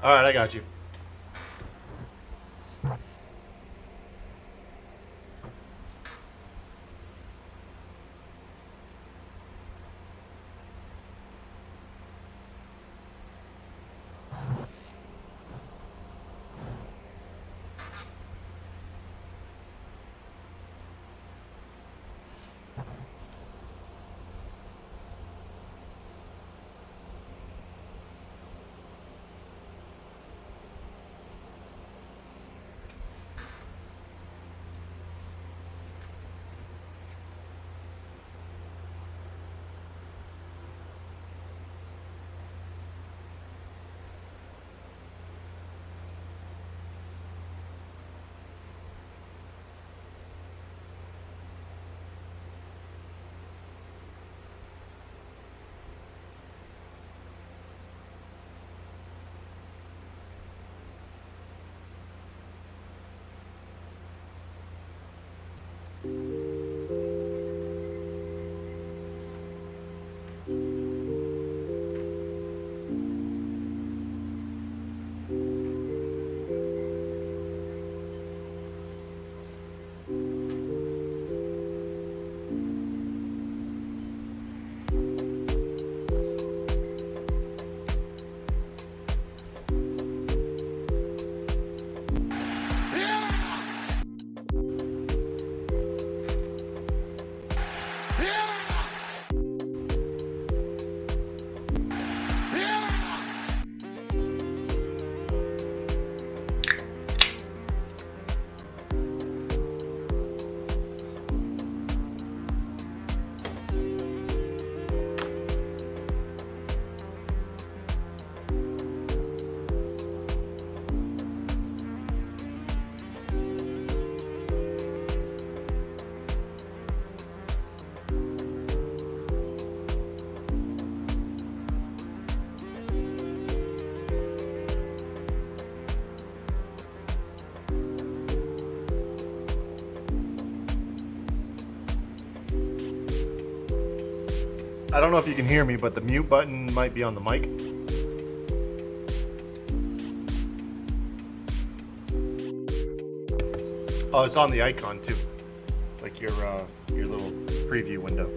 All right, I got you. I don't know if you can hear me, but the mute button might be on the mic. Oh, it's on the icon too, like your little preview window.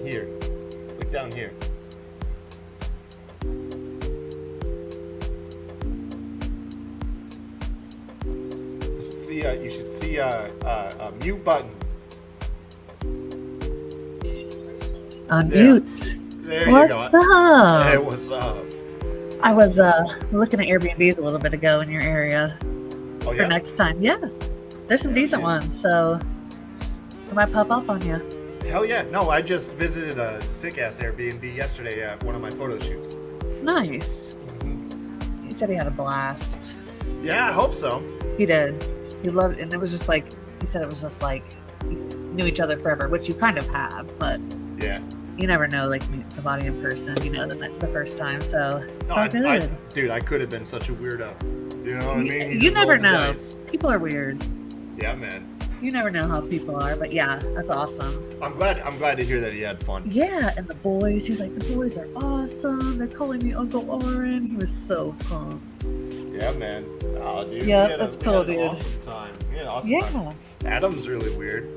Here, click down here. You should see a mute button. Unmute. There What's you go. up? Hey, what's up? I was looking at Airbnbs a little bit ago in your area Oh, for yeah? next time. Yeah, there's some decent ones, so I might pop up on you. Hell yeah. No, I just visited a sick-ass Airbnb yesterday at one of my photo shoots. Nice. He said he had a blast. Yeah, I hope so. He did. He loved it, and it was just like, he said it was just like, you knew each other forever, which you kind of have, but Yeah. you never know, like, meeting somebody in person, you know, the first time, so it's all good. Dude, I could have been such a weirdo. You know what I mean? You never know. People are weird. Yeah, man. You never know how people are, but yeah, that's awesome. I'm glad to hear that he had fun. Yeah, and the boys, he was like, the boys are awesome. They're calling me Uncle Oren. He was so pumped. Yeah, man. Oh, dude. Yeah, that's cool, dude. Awesome time. Yeah, awesome Yeah. time. Adam's really weird.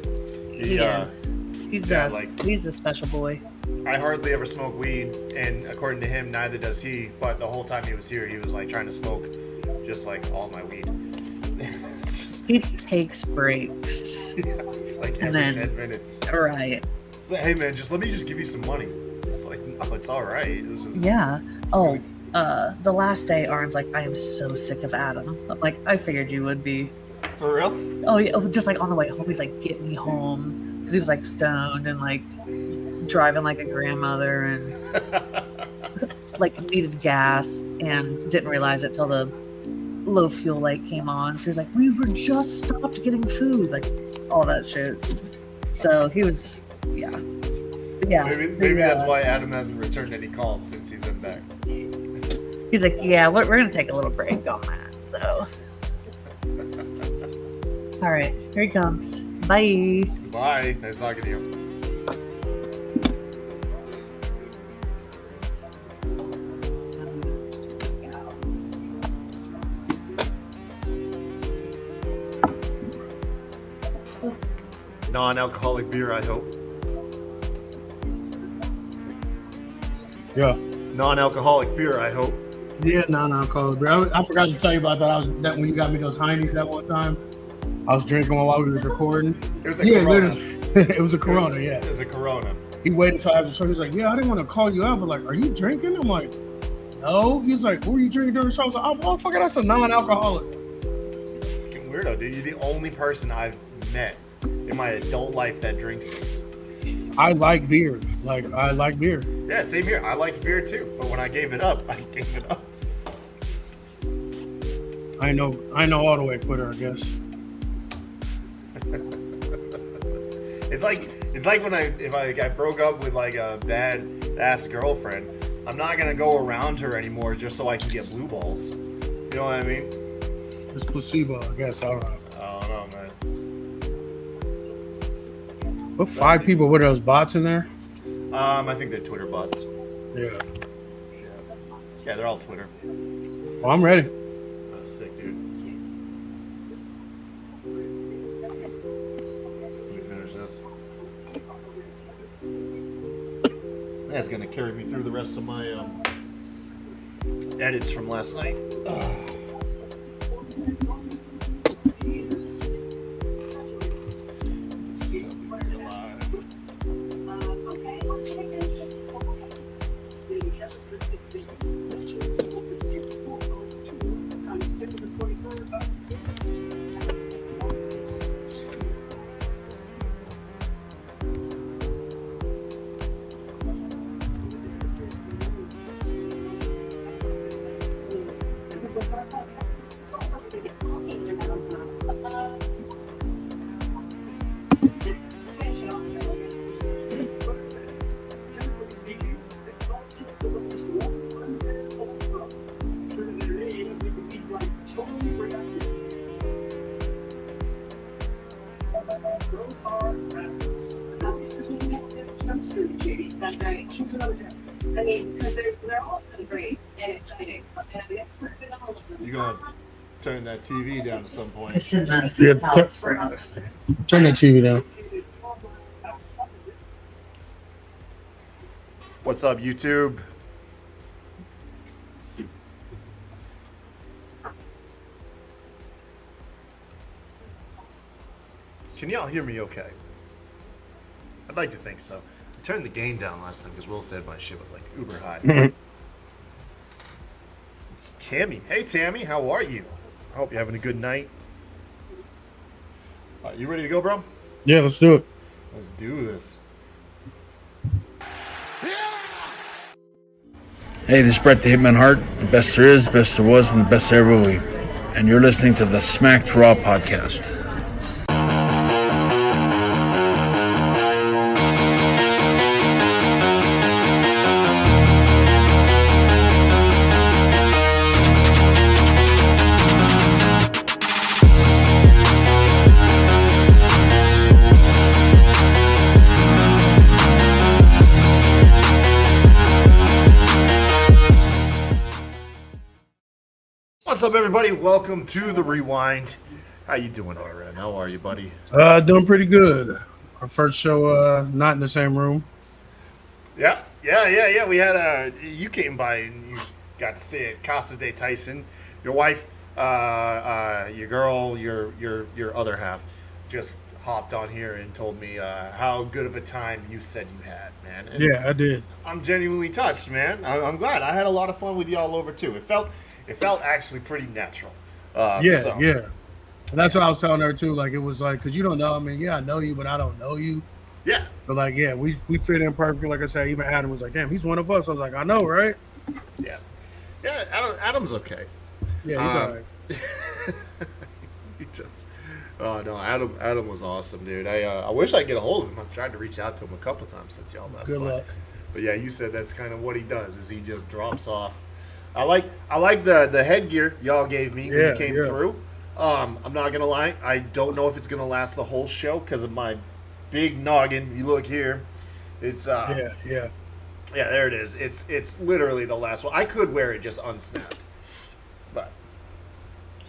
He is. He's he's a special boy. I hardly ever smoke weed, and according to him, neither does he. But the whole time he was here, he was like trying to smoke just like all my weed. He takes breaks. Yeah, it's like And every then- 10 minutes. Right. It's like, hey man, let me give you some money. It's like, no, it's all right. It was just, Yeah. Oh, the last day, Arn's like, I am so sick of Adam. I'm like, I figured you would be. For real? Oh, yeah, just like on the way home, he's like, get me home. Because he was like stoned and like driving like a grandmother and like needed gas and didn't realize it till the low fuel light came on. So he was like, we were just stopped getting food, like all that shit. So he was, yeah. Maybe that's why Adam hasn't returned any calls since he's been back. He's like, yeah, we're gonna take a little break on that. So, all right, here he comes. Bye. Bye. Nice talking to you. Non-alcoholic beer, I hope. Yeah. Non-alcoholic beer, I hope. Yeah, non-alcoholic beer. I forgot to tell you about that. When you got me those Heinies that one time, I was drinking one while we was recording. It was a Corona. It was a Corona, yeah. It was a Corona. He waited until after the show. He was like, yeah, I didn't want to call you out, but like, are you drinking? I'm like, no. He was like, what were you drinking during the show? I was like, oh, motherfucker, that's a non-alcoholic. Fucking weirdo, dude. You're the only person I've met in my adult life that drinks this. I like beer. I like beer. Yeah, same here. I liked beer too, but when I gave it up, I gave it up. I know all the way quitter, I guess. It's like when if I broke up with like a bad ass girlfriend, I'm not gonna go around her anymore just so I can get blue balls. You know what I mean? It's placebo, I guess. I don't know. I don't know, man. What 5 people were those bots in there? I think they're Twitter bots. Yeah. Yeah, they're all Twitter. Well, I'm ready. Oh, sick, dude. Let me finish this. That's gonna carry me through the rest of my edits from last night. I mean, because they're all so great and exciting. And I'm experts in all of them. You're gonna turn that TV down at some point. It's in the Yeah, house for others. Turn that TV down. What's up, YouTube? Can y'all hear me okay? I'd like to think so. I turned the gain down last time because Will said my shit was like uber high. It's Tammy. Hey, Tammy, how are you? I hope you're having a good night. All right, you ready to go, bro? Yeah, let's do it. Let's do this. Hey, this is Brett the Hitman Hart, the best there is, best there was, and the best there ever will be. And you're listening to the Smacked Raw podcast. What's up, everybody? Welcome to the Rewind. How you doing, RN? How are you, buddy? Doing pretty good. Our first show, not in the same room. Yeah. We had you came by and you got to stay at Casa de Tyson. Your wife, your girl, your other half, just hopped on here and told me how good of a time you said you had, man. And Yeah, I did. I'm genuinely touched, man. I'm glad. I had a lot of fun with you all over too. It felt actually pretty natural. Yeah, so, yeah. And that's what I was telling her too. Like it was like, cause you don't know. I mean, yeah, I know you, but I don't know you. yeah, But like, yeah, we fit in perfectly. Like I said, even Adam was like, damn, he's one of us. I was like, I know, right? yeah. Adam's okay. Yeah, he's all right. He just, oh no, Adam was awesome, dude. I wish I could get a hold of him. I've tried to reach out to him a couple times since y'all left. Good luck. But yeah, you said that's kind of what he does. Is he just drops off. I like the headgear y'all gave me when you came through. I'm not gonna lie. I don't know if it's gonna last the whole show because of my big noggin. You look here. It's Yeah. there it is. It's literally the last one. I could wear it just unsnapped, but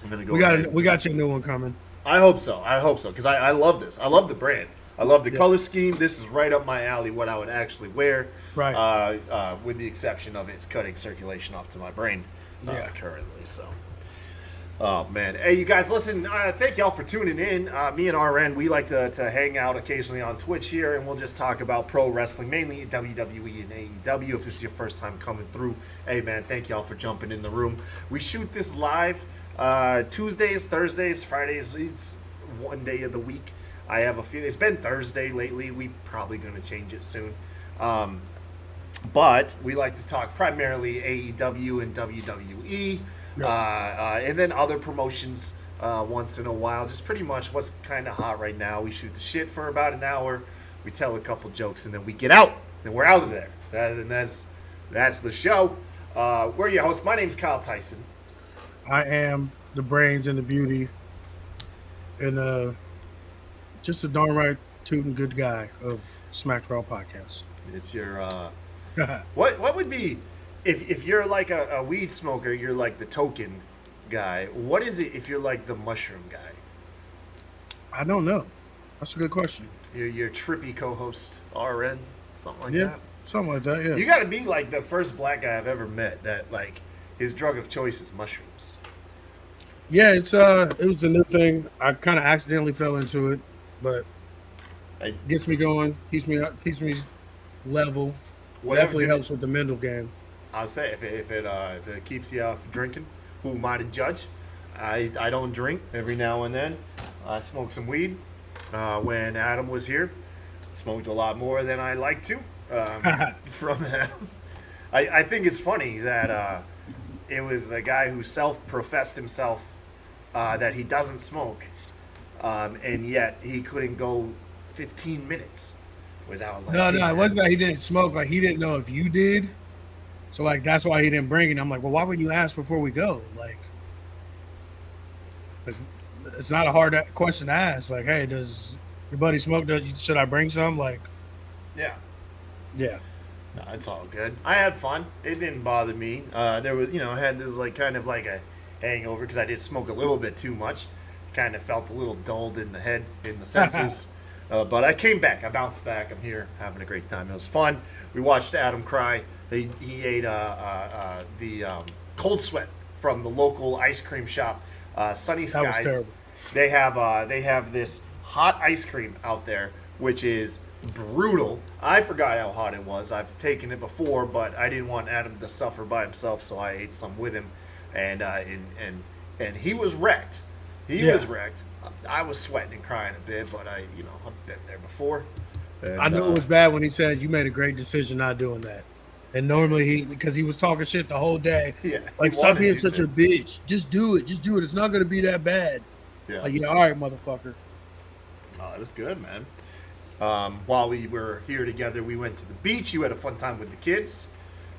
I'm gonna go. We got you a new one coming. I hope so because I love this. I love the brand. I love the color scheme. This is right up my alley. What I would actually wear, Right. With the exception of it's cutting circulation off to my brain currently. So. Oh man! Hey, you guys, listen. Thank y'all for tuning in. Me and RN, we like to hang out occasionally on Twitch here, and we'll just talk about pro wrestling, mainly WWE and AEW. If this is your first time coming through, hey man, thank y'all for jumping in the room. We shoot this live Tuesdays, Thursdays, Fridays. It's one day of the week. I have a feeling it's been Thursday lately. We probably gonna change it soon. But we like to talk primarily AEW and WWE. And then other promotions once in a while. Just pretty much what's kind of hot right now. We shoot the shit for about an hour. We tell a couple jokes, and then we get out. And we're out of there. And that's the show. We're your hosts. My name's Kyle Tyson. I am the brains and the beauty, and just a darn right tootin' good guy of Smack Raw Podcast. It's your what would be if you're like a weed smoker, you're like the token guy. What is it if you're like the mushroom guy? I don't know. That's a good question. Your trippy co-host RN, something like that. Something like that. Yeah. You got to be like the first black guy I've ever met that like his drug of choice is mushrooms. Yeah, it was a new thing. I kind of accidentally fell into it, but it gets me going, keeps me level. Definitely helps with the mental game. I'll say if it keeps you off drinking, who am I to judge? I don't drink. Every now and then I smoke some weed. When Adam was here, smoked a lot more than I like to from Adam. I think it's funny that it was the guy who self-professed himself that he doesn't smoke, and yet he couldn't go 15 minutes without like... No, it wasn't that he didn't smoke. Like, he didn't know if you did. So, like, that's why he didn't bring it. I'm like, well, why wouldn't you ask before we go? Like, it's not a hard question to ask. Like, hey, does your buddy smoke? Should I bring some? Like, yeah. No, it's all good. I had fun. It didn't bother me. There was, I had this like kind of like a hangover because I did smoke a little bit too much. Kind of felt a little dulled in the head, in the senses. But I came back. I bounced back. I'm here having a great time. It was fun. We watched Adam cry. He ate the cold sweat from the local ice cream shop, Sunny Skies. They have this hot ice cream out there, which is brutal. I forgot how hot it was. I've taken it before, but I didn't want Adam to suffer by himself, so I ate some with him, and he was wrecked. He was wrecked. I was sweating and crying a bit, but I've been there before. And, I knew it was bad when he said you made a great decision not doing that. And normally because he was talking shit the whole day. Yeah. Like, stop being such a bitch. Just do it. It's not going to be that bad. Yeah. Like, all right, motherfucker. Oh, it was good, man. While we were here together, we went to the beach. You had a fun time with the kids.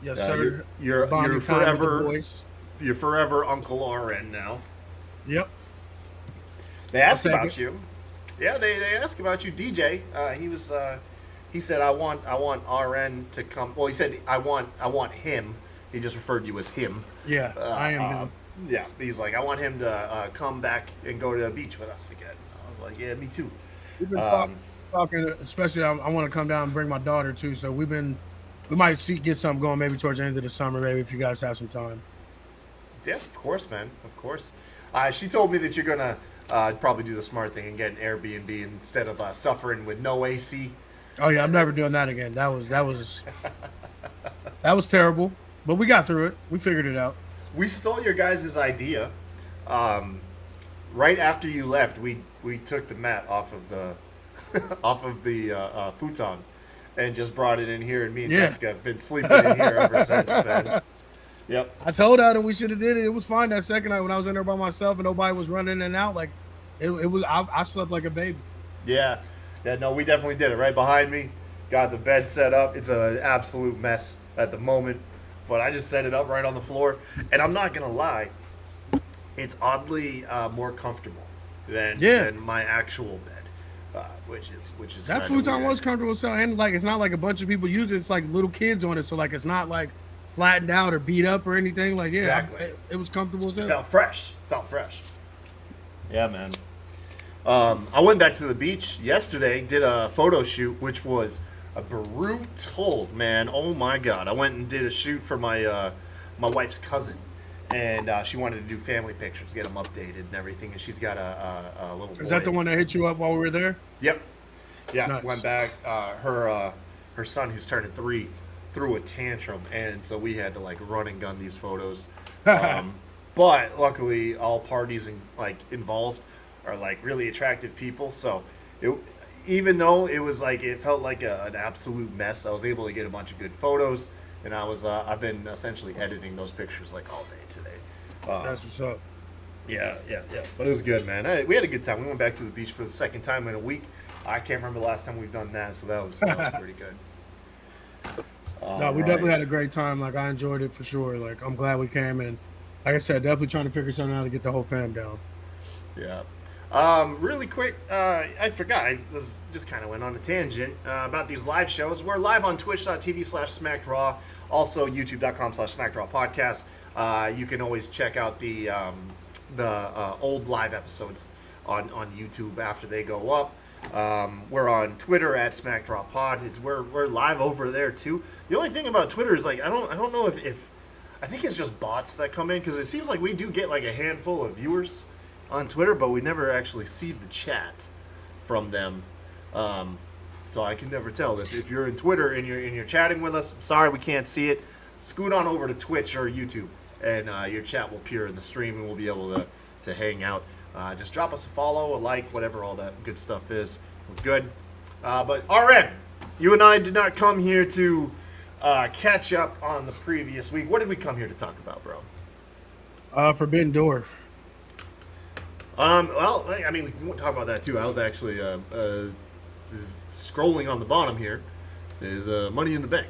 Yes, sir. You're forever Uncle RN now. Yep. They asked about you. Yeah, they asked about you, DJ. He said, I want RN to come. Well, he said, I want him. He just referred to you as him. Yeah, I am him. Yeah, he's like, I want him to come back and go to the beach with us again. I was like, yeah, me too. We've been talking, especially I want to come down and bring my daughter too. So we might get something going maybe towards the end of the summer, maybe if you guys have some time. Yeah, of course, man. Of course. She told me that you're gonna probably do the smart thing and get an Airbnb instead of suffering with no AC. Oh yeah, I'm never doing that again. That was terrible. But we got through it. We figured it out. We stole your guys' idea. Right after you left, we took the mat off of the futon and just brought it in here, and me and Jessica have been sleeping in here ever since, man. Yep. I told Adam we should have did it. It was fine that second night when I was in there by myself and nobody was running in and out. Like it was. I slept like a baby. Yeah. No, we definitely did it. Right behind me, got the bed set up. It's an absolute mess at the moment, but I just set it up right on the floor, and I'm not gonna lie, it's oddly more comfortable than my actual bed, which is that futon was comfortable. So and like it's not like a bunch of people use it. It's like little kids on it, so like it's not like flattened out or beat up or anything. Like exactly. It was comfortable as hell. Felt fresh. Yeah, man. I went back to the beach yesterday, did a photo shoot, which was a brutal, man. Oh my god! I went and did a shoot for my wife's cousin, and she wanted to do family pictures, get them updated and everything. And she's got a little boy. Is that the one that hit you up while we were there? Yep. Yeah. Nice. Went back. Her son, who's turning 3, threw a tantrum, and so we had to like run and gun these photos. But luckily, all parties involved are like really attractive people. So even though it was like it felt like an absolute mess, I was able to get a bunch of good photos, and I've been essentially editing those pictures like all day today. That's what's up. Yeah. But it was good, man. We had a good time. We went back to the beach for the second time in a week. I can't remember the last time we've done that, so that was pretty good. No, we definitely had a great time. Like I enjoyed it for sure. Like I'm glad we came, and like I said, definitely trying to figure something out to get the whole fam down. Yeah. Really quick, I forgot. I was just kind of went on a tangent about these live shows. We're live on twitch.tv/SmackedRaw, also youtube.com/SmackedRawPodcast. You can always check out the old live episodes on YouTube after they go up. We're on Twitter at SmackedRawPod. We're live over there too. The only thing about Twitter is like I don't know if I think it's just bots that come in, because it seems like we do get like a handful of viewers on Twitter, but we never actually see the chat from them. So I can never tell. If you're in Twitter and you're chatting with us, I'm sorry we can't see it. Scoot on over to Twitch or YouTube, and your chat will appear in the stream, and we'll be able to hang out. Just drop us a follow, a like, whatever all that good stuff is. We're good. But RN, you and I did not come here to catch up on the previous week. What did we come here to talk about, bro? Forbidden Door. Well, I mean, we can talk about that too. I was actually scrolling on the bottom here. The Money in the Bank.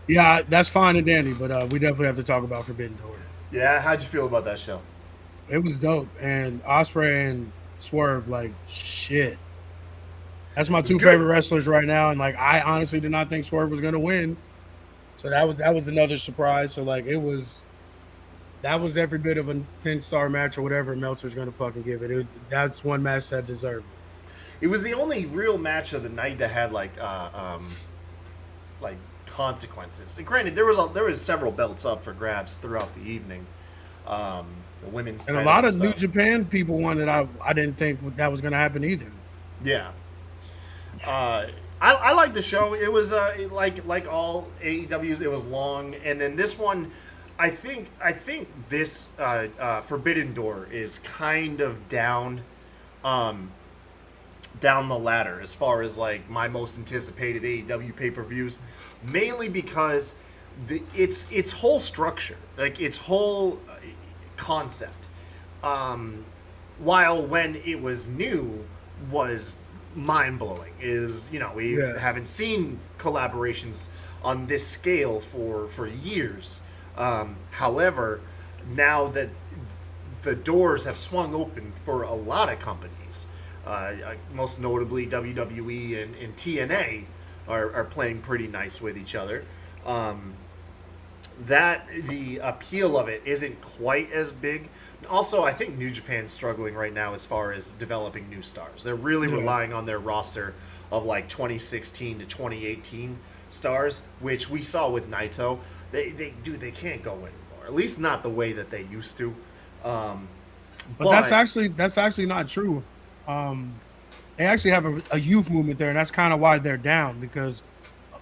Yeah, that's fine and dandy, but we definitely have to talk about Forbidden Door. Yeah, how'd you feel about that show? It was dope, and Ospreay and Swerve, like shit. That's my two favorite wrestlers right now, and like I honestly did not think Swerve was gonna win, so that was another surprise. So like that was every bit of a 10-star match or whatever Meltzer's gonna fucking give it. That's one match that deserved it. It was the only real match of the night that had like consequences. And granted, there was several belts up for grabs throughout the evening. The women's and a lot of New Japan people won that I didn't think that was gonna happen either. Yeah. I liked the show. It was like all AEWs. It was long, and then this one, I think this Forbidden Door is kind of down the ladder as far as like my most anticipated AEW pay-per-views, mainly because its whole structure, like its whole concept, while when it was new was mind-blowing. We haven't seen collaborations on this scale for years. However, now that the doors have swung open for a lot of companies, most notably WWE and TNA are playing pretty nice with each other. That the appeal of it isn't quite as big. Also, I think New Japan's struggling right now as far as developing new stars. They're really relying on their roster of like 2016 to 2018 stars, which we saw with Naito. They can't go anymore. At least not the way that they used to. But that's actually not true. They actually have a youth movement there, and that's kind of why they're down, because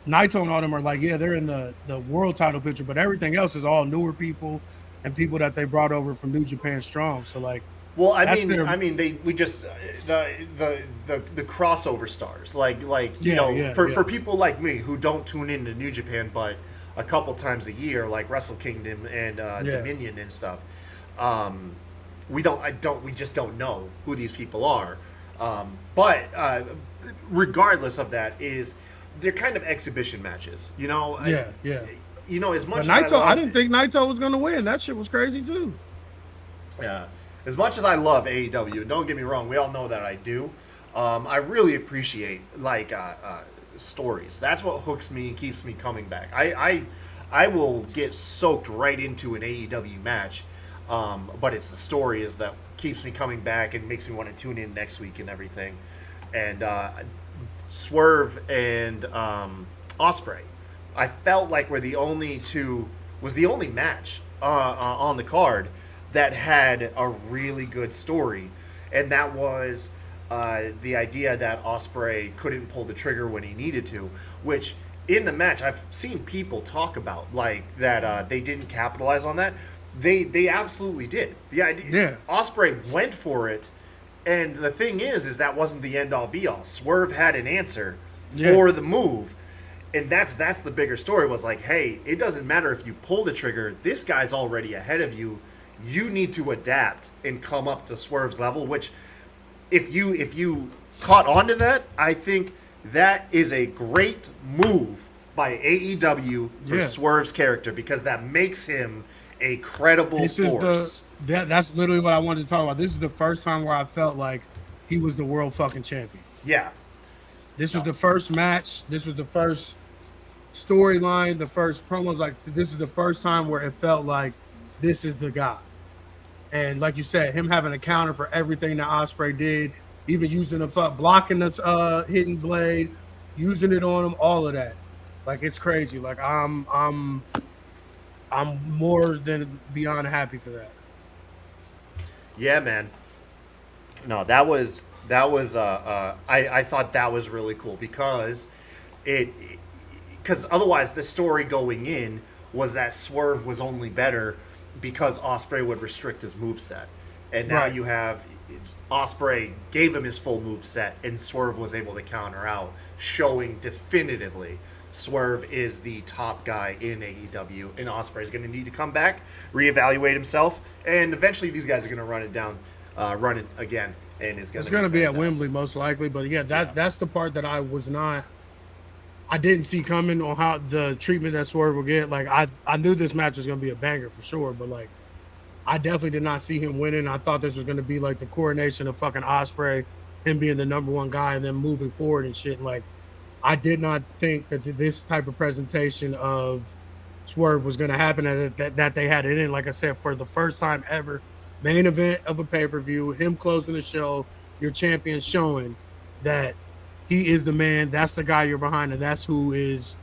Naito and all them are like, yeah, they're in the world title picture, but everything else is all newer people and people that they brought over from New Japan Strong. So like, well, we just the crossover stars, like for people like me who don't tune into New Japan, but a couple times a year, like Wrestle Kingdom and Dominion and stuff. We just don't know who these people are. But regardless of that, they're kind of exhibition matches, you know. You know, as much but Naito, as I didn't think Naito was gonna win. That shit was crazy too. Yeah, as much as I love AEW, don't get me wrong, we all know that I do. I really appreciate stories. That's what hooks me and keeps me coming back. I will get soaked right into an AEW match, but it's the story is that keeps me coming back and makes me want to tune in next week and everything. And Swerve and Ospreay, I felt like was the only match on the card that had a really good story, and that was the idea that Ospreay couldn't pull the trigger when he needed to, which in the match I've seen people talk about like that they didn't capitalize on that. They absolutely did. Yeah. Ospreay went for it, and the thing is that wasn't the end all be all. Swerve had an answer for the move, and that's the bigger story. Was like, hey, it doesn't matter if you pull the trigger. This guy's already ahead of you. You need to adapt and come up to Swerve's level. Which, if you caught on to that, I think that is a great move by AEW for Swerve's character, because that makes him a credible force. That's literally what I wanted to talk about. This is the first time where I felt like he was the world fucking champion. Yeah. This was the first match. This was the first storyline, the first promos. Like, this is the first time where it felt like this is the guy. And like you said, him having a counter for everything that Ospreay did, even using the blocking this hidden blade, using it on him, all of that. Like, it's crazy. Like, I'm more than beyond happy for that. Yeah, man. No, that was I thought that was really cool, because otherwise the story going in was that Swerve was only better because Ospreay would restrict his moveset. And now you have Ospreay gave him his full moveset, and Swerve was able to counter out, showing definitively Swerve is the top guy in AEW, and Ospreay is going to need to come back, reevaluate himself, and eventually these guys are going to run it again, and it's going to be at Wembley most likely. But that's the part that I didn't see coming on how the treatment that Swerve will get. Like, I knew this match was going to be a banger for sure, but like, I definitely did not see him winning. I thought this was going to be like the coronation of fucking Ospreay, him being the number one guy and then moving forward and shit. And like, I did not think that this type of presentation of Swerve was going to happen, that they had it in. Like I said, for the first time ever, main event of a pay-per-view, him closing the show, your champion showing that he is the man, that's the guy you're behind, and that's who is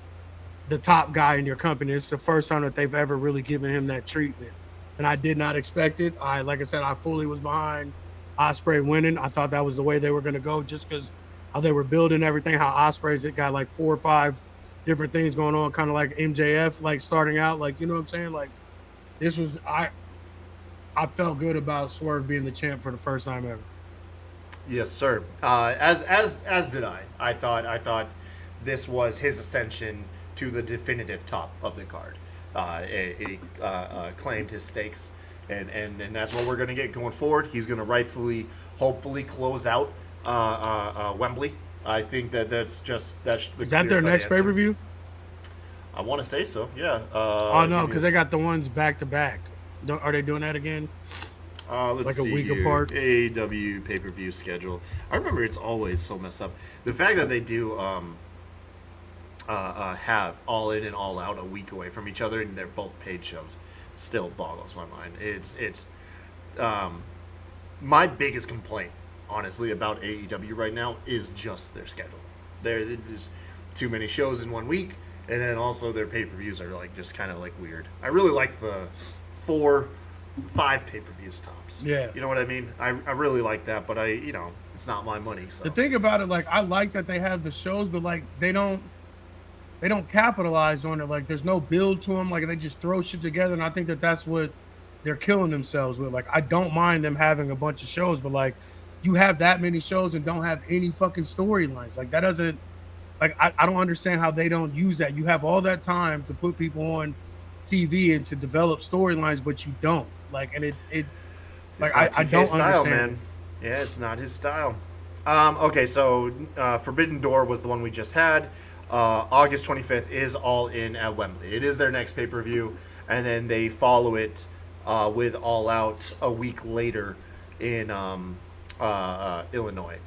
the top guy in your company. It's the first time that they've ever really given him that treatment. And I did not expect it. Like I said, I fully was behind Ospreay winning. I thought that was the way they were going to go, just because how they were building everything, how Ospreay's got like 4 or 5 different things going on, kind of like MJF, like starting out, like, you know what I'm saying? Like, this was, I felt good about Swerve being the champ for the first time ever. Yes, sir. As did I. I thought this was his ascension to the definitive top of the card. He claimed his stakes, and that's what we're going to get going forward. He's going to hopefully close out Wembley. I think that's the Is that their next pay-per-view? I want to say so. Yeah. Oh no, because they got the ones back to back. Are they doing that again? Let's like see a week here. apart. AEW pay-per-view schedule. I remember it's always so messed up. The fact that they do have All In and All Out a week away from each other, and they're both paid shows, still boggles my mind. It's my biggest complaint, honestly, about AEW right now is just their schedule. There's too many shows in one week, and then also their pay-per-views are like just kind of like weird. I really like the 4 5 pay-per-views tops. Yeah. You know what I mean? I really like that, but it's not my money. So The thing about it, like, I like that they have the shows, but like they don't capitalize on it. Like, there's no build to them. Like, they just throw shit together, and I think that that's what they're killing themselves with. Like, I don't mind them having a bunch of shows, but like, you have that many shows and don't have any fucking storylines. Like, that doesn't. Like, I don't understand how they don't use that. You have all that time to put people on TV and to develop storylines, but you don't. Like, and it like I don't style, understand. man. Yeah, it's not his style. Okay, so Forbidden Door was the one we just had. August 25th is All In at Wembley. It is their next pay-per-view, and then they follow it with All Out a week later in Illinois,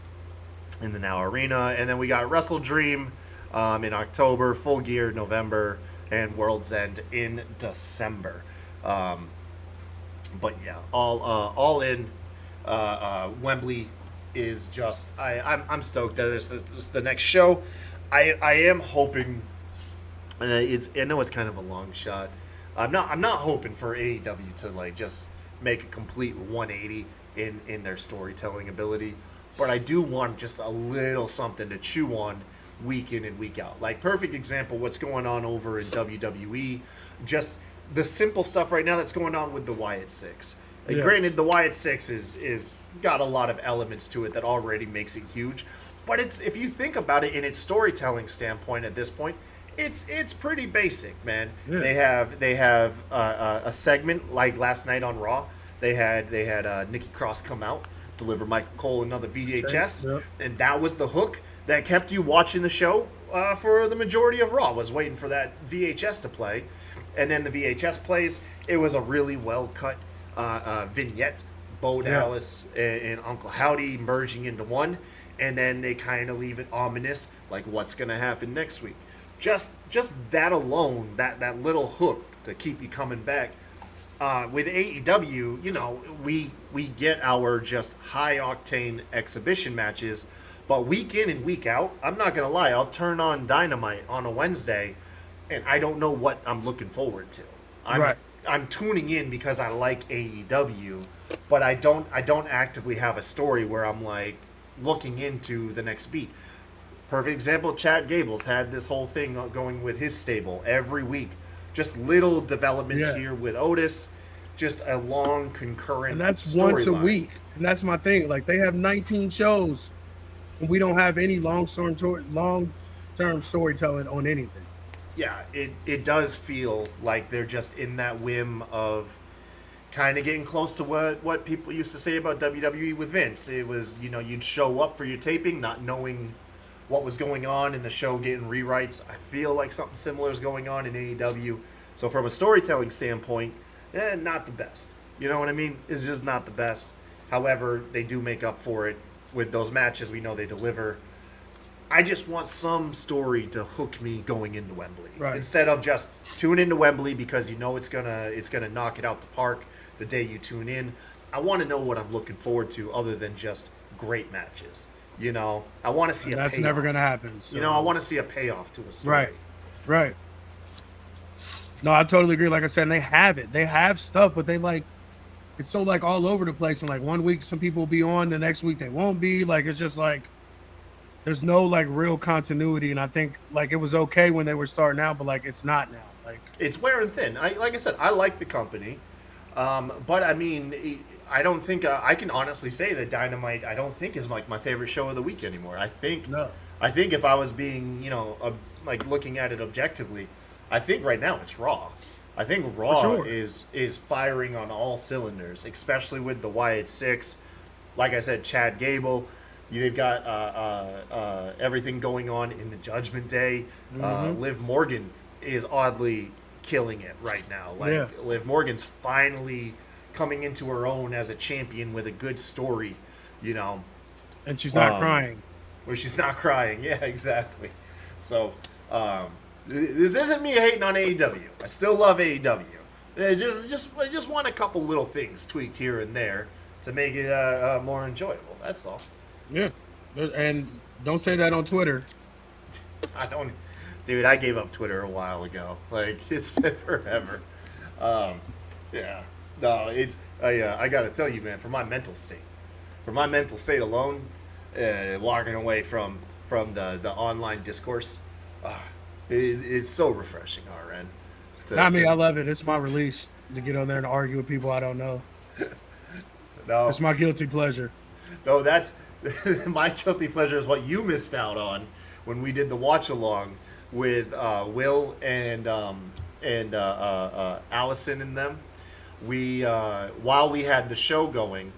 in the Now Arena. And then we got Wrestle Dream in October, Full Gear November, and World's End in December. But yeah, all in. Wembley is just I'm stoked that it's the next show. I am hoping, and I know it's kind of a long shot. I'm not hoping for AEW to like just make a complete 180 in their storytelling ability, but I do want just a little something to chew on week in and week out. Like, perfect example, what's going on over in WWE, just the simple stuff right now that's going on with the Wyatt Six. Like, granted, the Wyatt Six is got a lot of elements to it that already makes it huge, but it's, if you think about it in its storytelling standpoint at this point, it's pretty basic, man. Yeah. They have a segment like last night on Raw. They had Nikki Cross come out, deliver Michael Cole another VHS, and that was the hook that kept you watching the show for the majority of Raw. Was waiting for that VHS to play, and then the VHS plays. It was a really well cut vignette. Bo Dallas and Uncle Howdy merging into one, and then they kind of leave it ominous, like what's gonna happen next week. Just that alone, that little hook to keep you coming back. With AEW, you know, we get our just high octane exhibition matches, but week in and week out, I'm not gonna lie, I'll turn on Dynamite on a Wednesday, and I don't know what I'm looking forward to. I'm tuning in because I like AEW, but I don't actively have a story where I'm like looking into the next beat. Perfect example, Chad Gable's had this whole thing going with his stable every week. Just little developments here with Otis, just a long concurrent. And that's once a week. And that's my thing. Like, they have 19 shows, and we don't have any long-term storytelling on anything. Yeah, it does feel like they're just in that whim of kind of getting close to what people used to say about WWE with Vince. It was, you know, you'd show up for your taping not knowing what was going on in the show, getting rewrites. I feel like something similar is going on in AEW. So from a storytelling standpoint, not the best. You know what I mean? It's just not the best. However, they do make up for it with those matches. We know they deliver. I just want some story to hook me going into Wembley, instead of just tune into Wembley because you know it's gonna knock it out the park the day you tune in. I want to know what I'm looking forward to, other than just great matches. You know, I want to see a payoff. That's never gonna happen. So. You know, I want to see a payoff to a story. Right. No, I totally agree. Like I said, they have it. They have stuff, but they like it's so like all over the place. And like one week some people will be on, the next week they won't be. Like, it's just like there's no like real continuity. And I think like it was okay when they were starting out, but like it's not now. Like, it's wearing thin. Like I said, I like the company, but I mean, I don't think I can honestly say that Dynamite, I don't think, is like my favorite show of the week anymore. I think if I was being, you know, like looking at it objectively, I think right now it's Raw. I think Raw is firing on all cylinders, especially with the Wyatt Six. Like I said, Chad Gable. They've got everything going on in the Judgment Day. Liv Morgan is oddly killing it right now. Like, Liv Morgan's finally coming into her own as a champion with a good story, you know. And she's not crying. Where she's not crying. Yeah, exactly. So, this isn't me hating on AEW. I still love AEW. I just want a couple little things tweaked here and there to make it more enjoyable. That's all. Yeah. And don't say that on Twitter. I don't. Dude, I gave up Twitter a while ago. Like, it's been forever. Yeah. No, it's I gotta tell you, man, for my mental state alone, walking away from the online discourse, is so refreshing, RN. Not me. I love it. It's my release to get on there and argue with people I don't know. No, It's my guilty pleasure. no, that's my guilty pleasure is what you missed out on when we did the watch along with Will and Allison and them. We while we had the show going,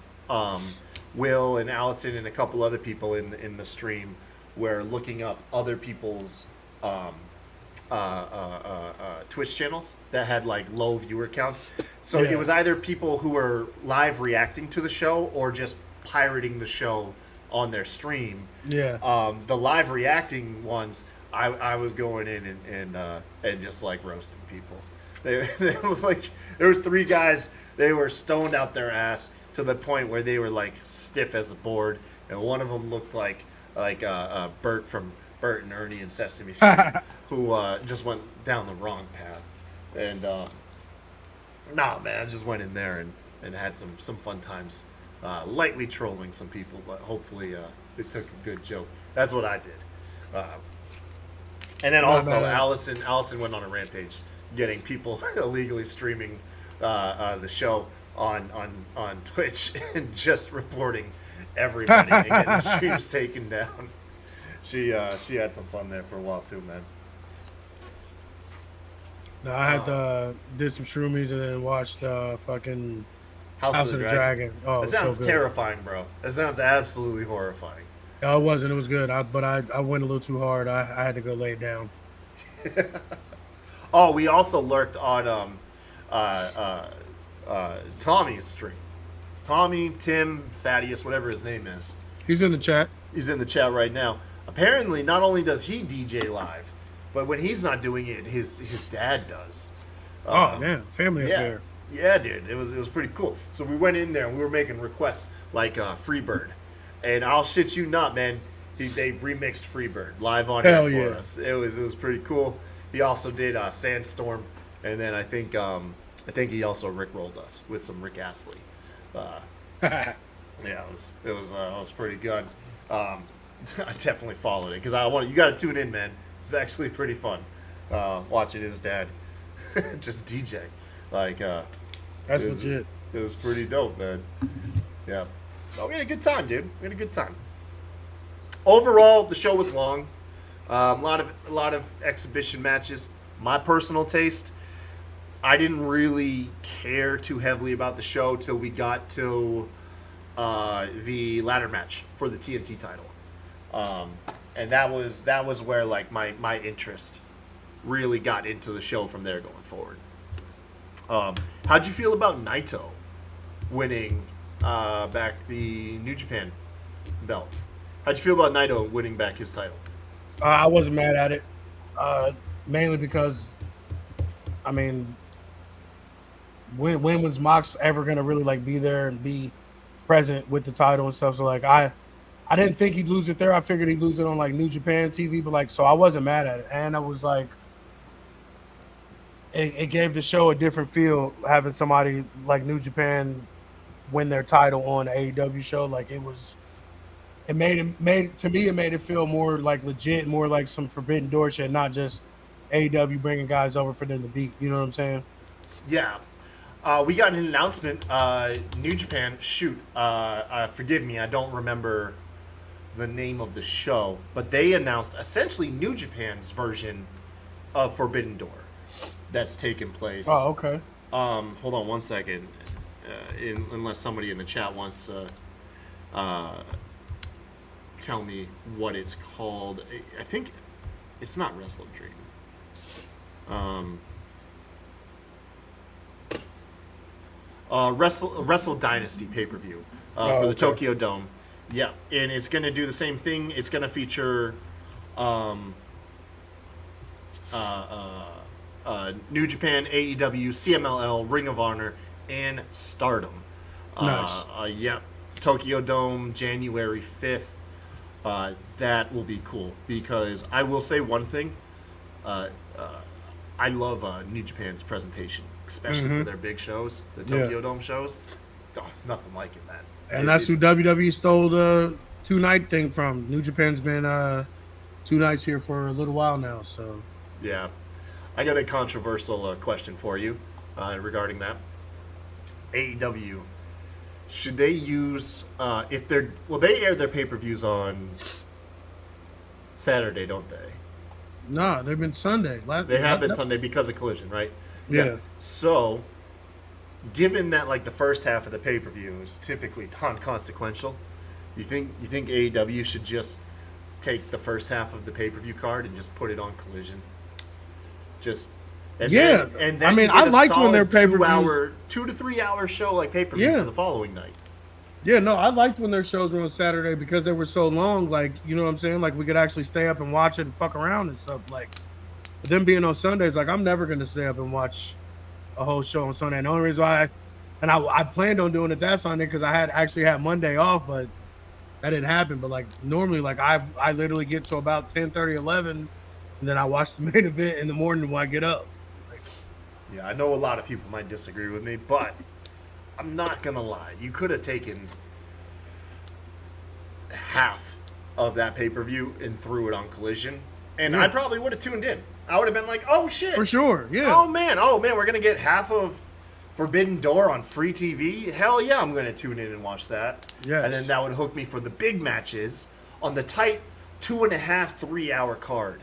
Will and Allison and a couple other people in the stream were looking up other people's Twitch channels that had like low viewer counts. So Yeah. it was either people who were live reacting to the show or just pirating the show on their stream. Yeah. The live reacting ones, I was going in and just like roasting people. There was like there was 3 guys. They were stoned out their ass to the point where they were like stiff as a board, and one of them looked like Bert from Bert and Ernie and Sesame Street, who just went down the wrong path. And nah, man, I just went in there and had some fun times, lightly trolling some people, but hopefully it took a good joke. That's what I did. And then also Allison went on a rampage, getting people illegally streaming the show on Twitch and just reporting everybody and getting the streams taken down. She had some fun there for a while too, man. No, I had did some shroomies and then watched fucking House of the Dragon. Oh, that it was sounds so good. terrifying, bro. That sounds absolutely horrifying. No, it wasn't. It was good. But I went a little too hard. I had to go lay it down. Oh, we also lurked on Tommy's stream. Tommy, Tim, Thaddeus, whatever his name is. He's in the chat. He's in the chat right now. Apparently, not only does he DJ live, but when he's not doing it, his dad does. Oh man, family Yeah, affair. yeah, dude, it was pretty cool. So we went in there and we were making requests like Freebird, and I'll shit you not, man. They remixed Freebird live on Hell air for yeah. us. It was pretty cool. He also did Sandstorm, and then I think he also rickrolled us with some Rick Astley. Yeah, it was pretty good. I definitely followed it because you got to tune in, man. It's actually pretty fun watching his dad just DJ. Like That's it was- legit. It was pretty dope, man. Yeah. So we had a good time, dude. We had a good time. Overall, the show was long. A lot of exhibition matches. My personal taste, I didn't really care too heavily about the show till we got to the ladder match for the TNT title, and that was where like my interest really got into the show from there going forward. How'd you feel about Naito winning back the New Japan belt? How'd you feel about Naito winning back his title? I wasn't mad at it, mainly because, I mean, when was Mox ever gonna really like be there and be present with the title and stuff? So like I didn't think he'd lose it there. I figured he'd lose it on like New Japan TV, but like so I wasn't mad at it, and I was like, it gave the show a different feel having somebody like New Japan win their title on an AEW show. Like it made it feel more like legit, more like some Forbidden Door shit, not just AEW bringing guys over for them to beat. You know what I'm saying? Yeah. We got an announcement. New Japan, forgive me, I don't remember the name of the show, but they announced essentially New Japan's version of Forbidden Door that's taken place. Oh, okay. Hold on one second. Unless somebody in the chat wants to tell me what it's called. I think it's not Wrestle Dream. Wrestle Dynasty pay-per-view for the Tokyo Dome. Yeah, and it's going to do the same thing. It's going to feature New Japan, AEW, CMLL, Ring of Honor, and Stardom. Nice. Yep, Tokyo Dome, January 5th. That will be cool because I will say one thing. I love New Japan's presentation especially for their big shows, the Tokyo Dome shows. Oh, it's nothing like it, man. And that's who WWE stole the 2-night thing from. New Japan's been 2 nights here for a little while now, so. Yeah. I got a controversial question for you regarding that. AEW, should they use, if they're, well, they air their pay-per-views on Saturday, don't they? Nah, they've been Sunday. They have been Sunday because of Collision, right? Yeah. So, given that like the first half of the pay-per-view is typically non-consequential, you think AEW should just take the first half of the pay-per-view card and just put it on Collision? And then I mean, you get I liked when their pay-per-views 2 to 3 hour show like pay-per-view for the following night. Yeah, no, I liked when their shows were on Saturday because they were so long. Like, you know what I'm saying? Like, we could actually stay up and watch it and fuck around and stuff. Like, them being on Sundays, like, I'm never gonna stay up and watch a whole show on Sunday. And the only reason why I planned on doing it that Sunday because I actually had Monday off, but that didn't happen. But like normally, like I literally get to about 10:30, 11, and then I watch the main event in the morning when I get up. Yeah, I know a lot of people might disagree with me, but I'm not gonna lie. You could have taken half of that pay-per-view and threw it on Collision, and I probably would have tuned in. I would have been like, "Oh shit, for sure, yeah. Oh man, we're gonna get half of Forbidden Door on free TV. Hell yeah, I'm gonna tune in and watch that." Yes. And then that would hook me for the big matches on the tight 2.5, 3 hour card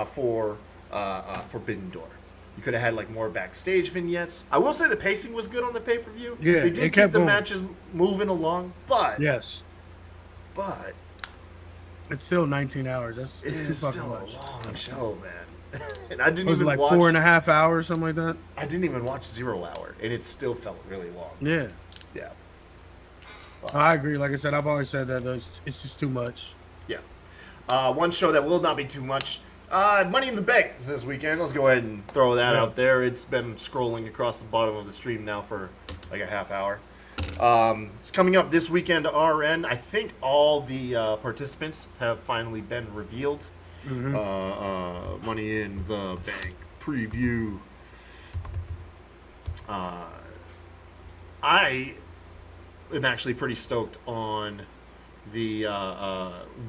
for Forbidden Door. You could have had like more backstage vignettes. I will say the pacing was good on the pay-per-view. Yeah, they did keep the matches moving along, but it's still 19 hours. That's it's too still fucking much. A long show, man. And I didn't Was it even like watch 4.5 hours, something like that? I didn't even watch 0 Hour, and it still felt really long. Yeah. Yeah. I agree. Like I said, I've always said that it's just too much. Yeah. One show that will not be too much. Money in the Bank is this weekend. Let's go ahead and throw that out there. It's been scrolling across the bottom of the stream now for like a half hour. It's coming up this weekend to RN. I think all the participants have finally been revealed. Money in the Bank preview. I am actually pretty stoked on the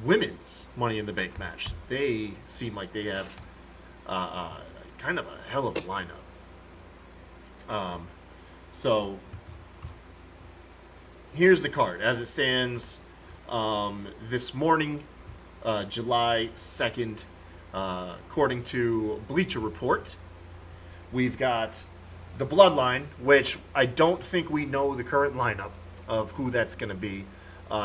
women's Money in the Bank match. They seem like they have kind of a hell of a lineup. So here's the card as it stands this morning, July 2nd, according to Bleacher Report. We've got the Bloodline, which I don't think we know the current lineup of who that's going to be.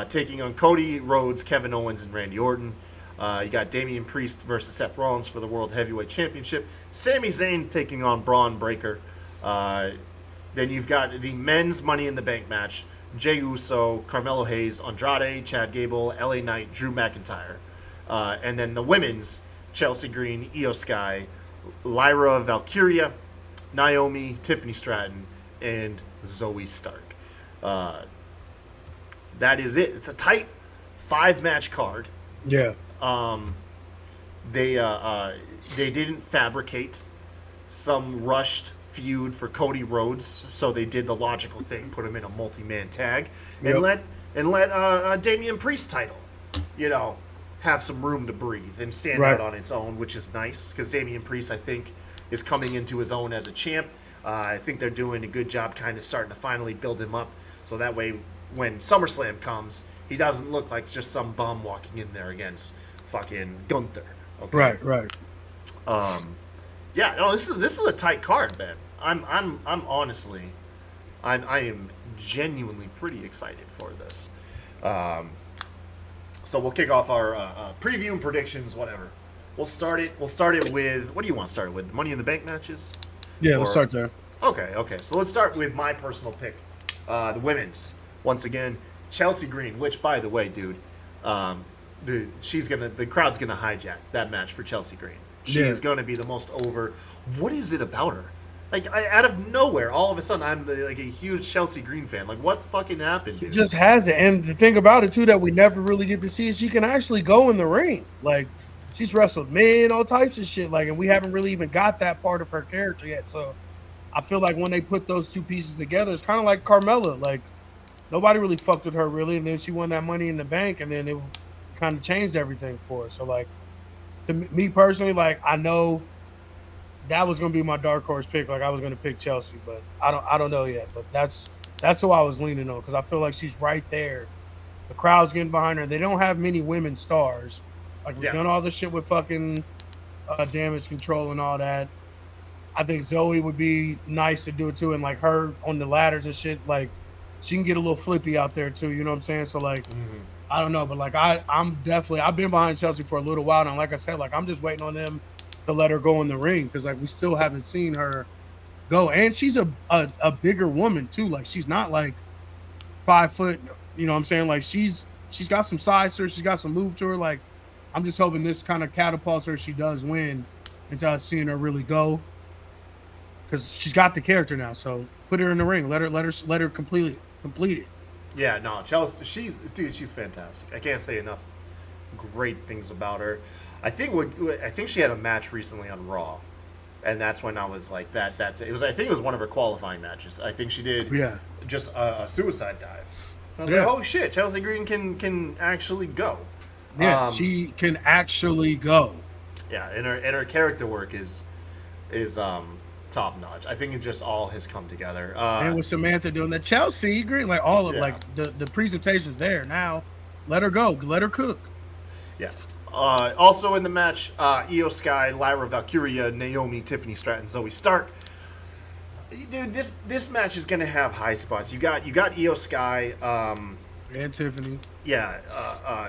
Taking on Cody Rhodes, Kevin Owens, and Randy Orton. You got Damian Priest versus Seth Rollins for the World Heavyweight Championship. Sami Zayn taking on Braun Breaker. Then you've got the men's Money in the Bank match. Jey Uso, Carmelo Hayes, Andrade, Chad Gable, LA Knight, Drew McIntyre. And then the women's, Chelsea Green, Io Sky, Lyra Valkyria, Naomi, Tiffany Stratton, and Zoe Stark. That is it. It's a tight 5-match card. Yeah. They didn't fabricate some rushed feud for Cody Rhodes, so they did the logical thing, put him in a multi-man tag, and let Damian Priest title, have some room to breathe and stand out on its own, which is nice because Damian Priest, I think, is coming into his own as a champ. I think they're doing a good job kind of starting to finally build him up, so that way when SummerSlam comes, he doesn't look like just some bum walking in there against fucking Gunther. Okay? Right. Yeah, no, this is a tight card, man. I'm honestly, I am genuinely pretty excited for this. So we'll kick off our preview and predictions, whatever. We'll start it with, what do you want to start with? The Money in the Bank matches? Yeah, let's start there. Okay. So let's start with my personal pick, the women's. Once again, Chelsea Green, which, by the way, dude, the crowd's gonna hijack that match for Chelsea Green. She is gonna be the most over. What is it about her? Like, out of nowhere, all of a sudden, I'm a huge Chelsea Green fan. Like, what fucking happened, dude? She just has it, and the thing about it too that we never really get to see is she can actually go in the ring. Like, she's wrestled men, all types of shit. Like, and we haven't really even got that part of her character yet. So I feel like when they put those two pieces together, it's kind of like Carmella. Like nobody really fucked with her really, and then she won that Money in the Bank, and then it kind of changed everything for her. So like, to me personally, like I know that was gonna be my dark horse pick. Like I was gonna pick Chelsea, but I don't know yet. But that's who I was leaning on because I feel like she's right there. The crowd's getting behind her. They don't have many women stars. Like we've done all this shit with fucking Damage Control and all that. I think Zoe would be nice to do it too, and like her on the ladders and shit, like she can get a little flippy out there too. You know what I'm saying? So like, I don't know, but like I've been behind Chelsea for a little while now. Like I said, like I'm just waiting on them to let her go in the ring because like we still haven't seen her go, and she's a bigger woman too. Like she's not like 5 foot. You know what I'm saying? Like she's got some size to her. She's got some move to her. Like I'm just hoping this kind of catapults her. If she does win into us seeing her really go. Because she's got the character now, so put her in the ring. Let her complete it. Yeah, no, Chelsea, she's fantastic. I can't say enough great things about her. I think she had a match recently on Raw, and that's when I was like that. I think it was one of her qualifying matches. I think she did just a suicide dive. I was like, oh shit, Chelsea Green can actually go. Yeah, she can actually go. Yeah, and her character work is top notch. I think it just all has come together. And with Samantha doing the Chelsea Green, like all of like the presentation's there now. Let her go. Let her cook. Yeah. Also in the match, Io Sky, Lyra Valkyria, Naomi, Tiffany Stratton, Zoe Stark. Dude, this match is gonna have high spots. You got Io Sky, and Tiffany. Yeah,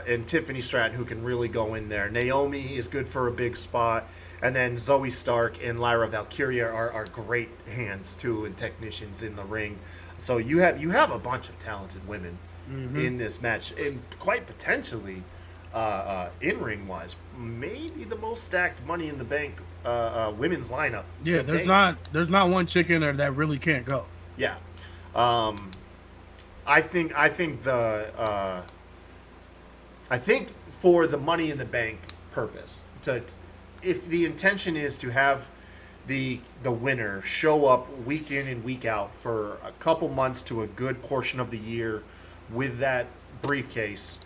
and Tiffany Stratton who can really go in there. Naomi is good for a big spot. And then Zoe Stark and Lyra Valkyria are great hands too and technicians in the ring. So you have a bunch of talented women in this match, and quite potentially, in ring wise, maybe the most stacked Money in the Bank women's lineup. Yeah, there's not one chick in there that really can't go. Yeah, I think for the Money in the Bank purpose if the intention is to have the winner show up week in and week out for a couple months to a good portion of the year with that briefcase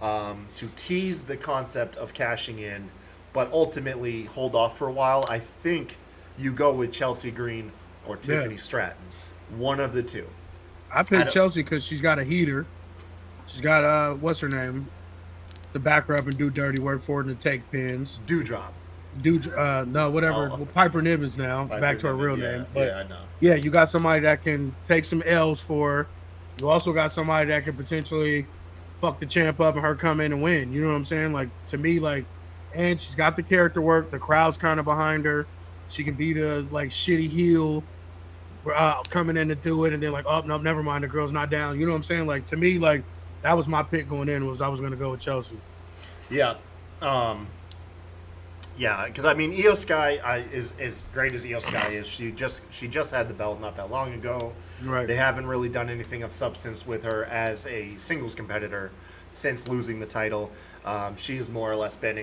to tease the concept of cashing in, but ultimately hold off for a while, I think you go with Chelsea Green or Tiffany Stratton. One of the two. I picked Chelsea because she's got a heater. She's got, what's her name? To back her up and do dirty work for her and to take pins. Dewdrop. No, whatever. Well, Piper Niven's now. Back to her real name. But I know. Yeah, you got somebody that can take some L's for her. You also got somebody that can potentially fuck the champ up and her come in and win. You know what I'm saying? Like, to me, like, and she's got the character work. The crowd's kind of behind her. She can be the, like, shitty heel coming in to do it. And then, like, oh, no, never mind. The girl's not down. You know what I'm saying? Like, to me, like, that was my pick going in was I was going to go with Chelsea. Yeah. Yeah, because I mean, Io Sky is as great as Io Sky is. She just had the belt not that long ago. Right. They haven't really done anything of substance with her as a singles competitor since losing the title. She's more or less been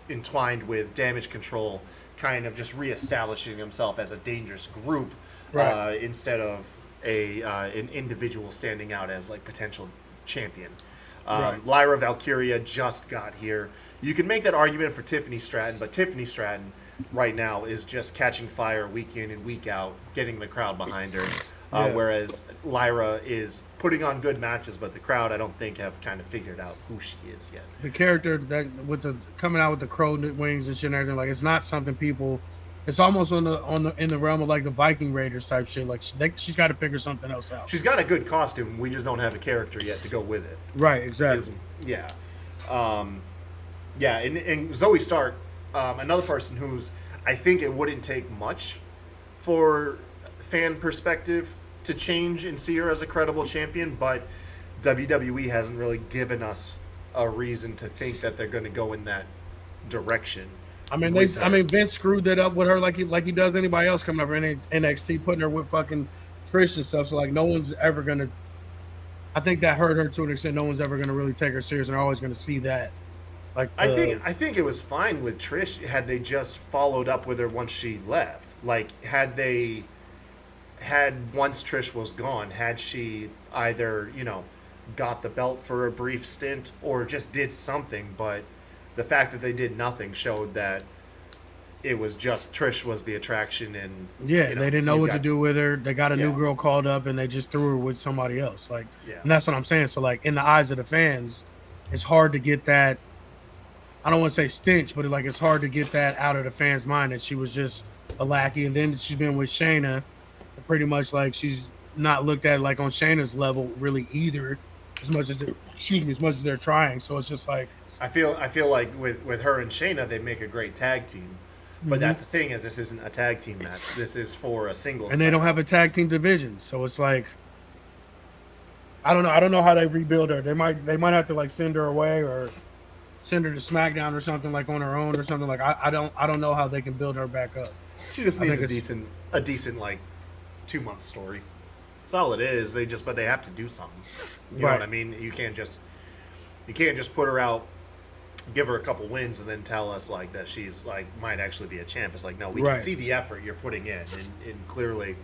entwined with Damage Control, kind of just reestablishing himself as a dangerous group instead of an individual standing out as like potential champion. Lyra Valkyria just got here. You can make that argument for Tiffany Stratton, but Tiffany Stratton right now is just catching fire week in and week out, getting the crowd behind her. Whereas Lyra is putting on good matches, but the crowd, I don't think, have kind of figured out who she is yet. The character that with the coming out with the crow wings and shit and everything, like it's not something people. It's almost in the realm of like the Viking Raiders type shit. Like she's got to figure something else out. She's got a good costume. We just don't have a character yet to go with it. Right. Exactly. And Zoe Stark, another person who's, I think it wouldn't take much for fan perspective to change and see her as a credible champion, but WWE hasn't really given us a reason to think that they're going to go in that direction. I mean, Vince screwed that up with her like he does anybody else coming over in NXT, putting her with fucking Trish and stuff. So like, no one's ever gonna. I think that hurt her to an extent. No one's ever gonna really take her serious, and they're always gonna see that. Like, I think it was fine with Trish had they just followed up with her once she left. like once Trish was gone, had she either, got the belt for a brief stint or just did something, but the fact that they did nothing showed that it was just Trish was the attraction, and they didn't know what to do with her. They got a new girl called up and they just threw her with somebody else. Like, and that's what I'm saying. So like in the eyes of the fans, it's hard to get that. I don't want to say stench, but it's hard to get that out of the fans' mind that she was just a lackey. And then she's been with Shayna, pretty much like she's not looked at like on Shayna's level really either, as much as they're trying. So it's just like I feel like with her and Shayna, they make a great tag team. But that's the thing, is this isn't a tag team match. This is for a singles. And they don't have a tag team division, so it's like I don't know how they rebuild her. They might have to like send her away or send her to SmackDown or something like on her own or something like. I don't know how they can build her back up. She just needs a decent like 2-month story. That's all it is. But they have to do something. You know what I mean? You can't just put her out, give her a couple wins, and then tell us like that she's like might actually be a champ. It's like, no, we can see the effort you're putting in, and clearly,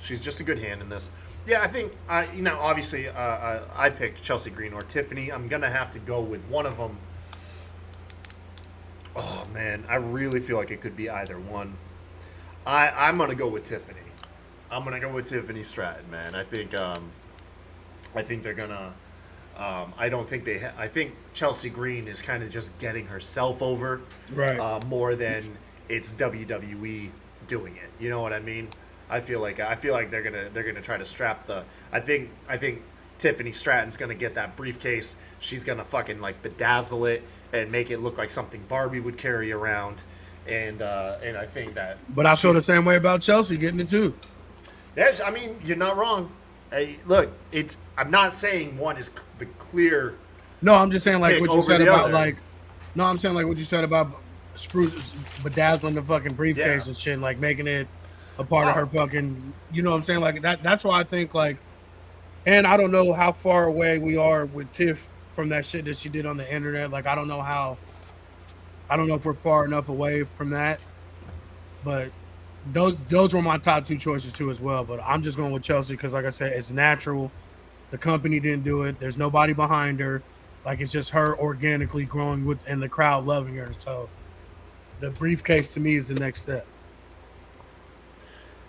she's just a good hand in this. Yeah, I think obviously I picked Chelsea Green or Tiffany. I'm gonna have to go with one of them. Oh man, I really feel like it could be either one. I'm gonna go with Tiffany. I'm gonna go with Tiffany Stratton, man. I think they're gonna. I don't think I think Chelsea Green is kind of just getting herself over, more than it's WWE doing it. You know what I mean? I feel like they're gonna try to strap the. I think Tiffany Stratton's gonna get that briefcase. She's gonna fucking like bedazzle it and make it look like something Barbie would carry around, and I think that. But I feel the same way about Chelsea getting it too. Yeah, I mean, you're not wrong. Hey, look, I'm not saying one is the clear. No, I'm just saying like what you said about other. like. No, I'm saying like what you said about bedazzling the fucking briefcase and shit, like making it a part of her fucking. You know what I'm saying? Like that. That's why I think like, and I don't know how far away we are with Tiff from that shit that she did on the internet. Like I don't know if we're far enough away from that, but. Those were my top two choices too as well, but I'm just going with Chelsea because, like I said, it's natural. The company didn't do it. There's nobody behind her. Like it's just her organically growing with, and the crowd loving her. So the briefcase to me is the next step.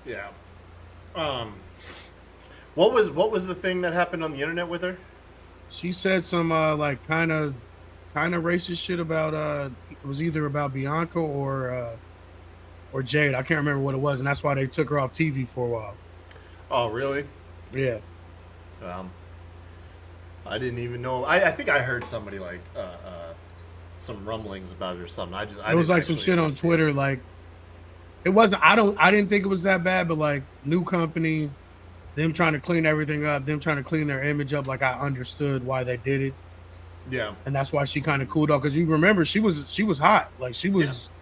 Yeah. What was the thing that happened on the internet with her? She said some like kind of racist shit about it was either about Bianca or Jade. I can't remember what it was, and that's why they took her off TV for a while. Oh, really? Yeah. I didn't even know. I think I heard somebody like some rumblings about it or something. It was like some shit on Twitter. Like it wasn't. I didn't think it was that bad, but like new company, them trying to clean everything up, them trying to clean their image up. Like I understood why they did it. Yeah. And that's why she kind of cooled off because you remember she was hot. Like she was. Yeah.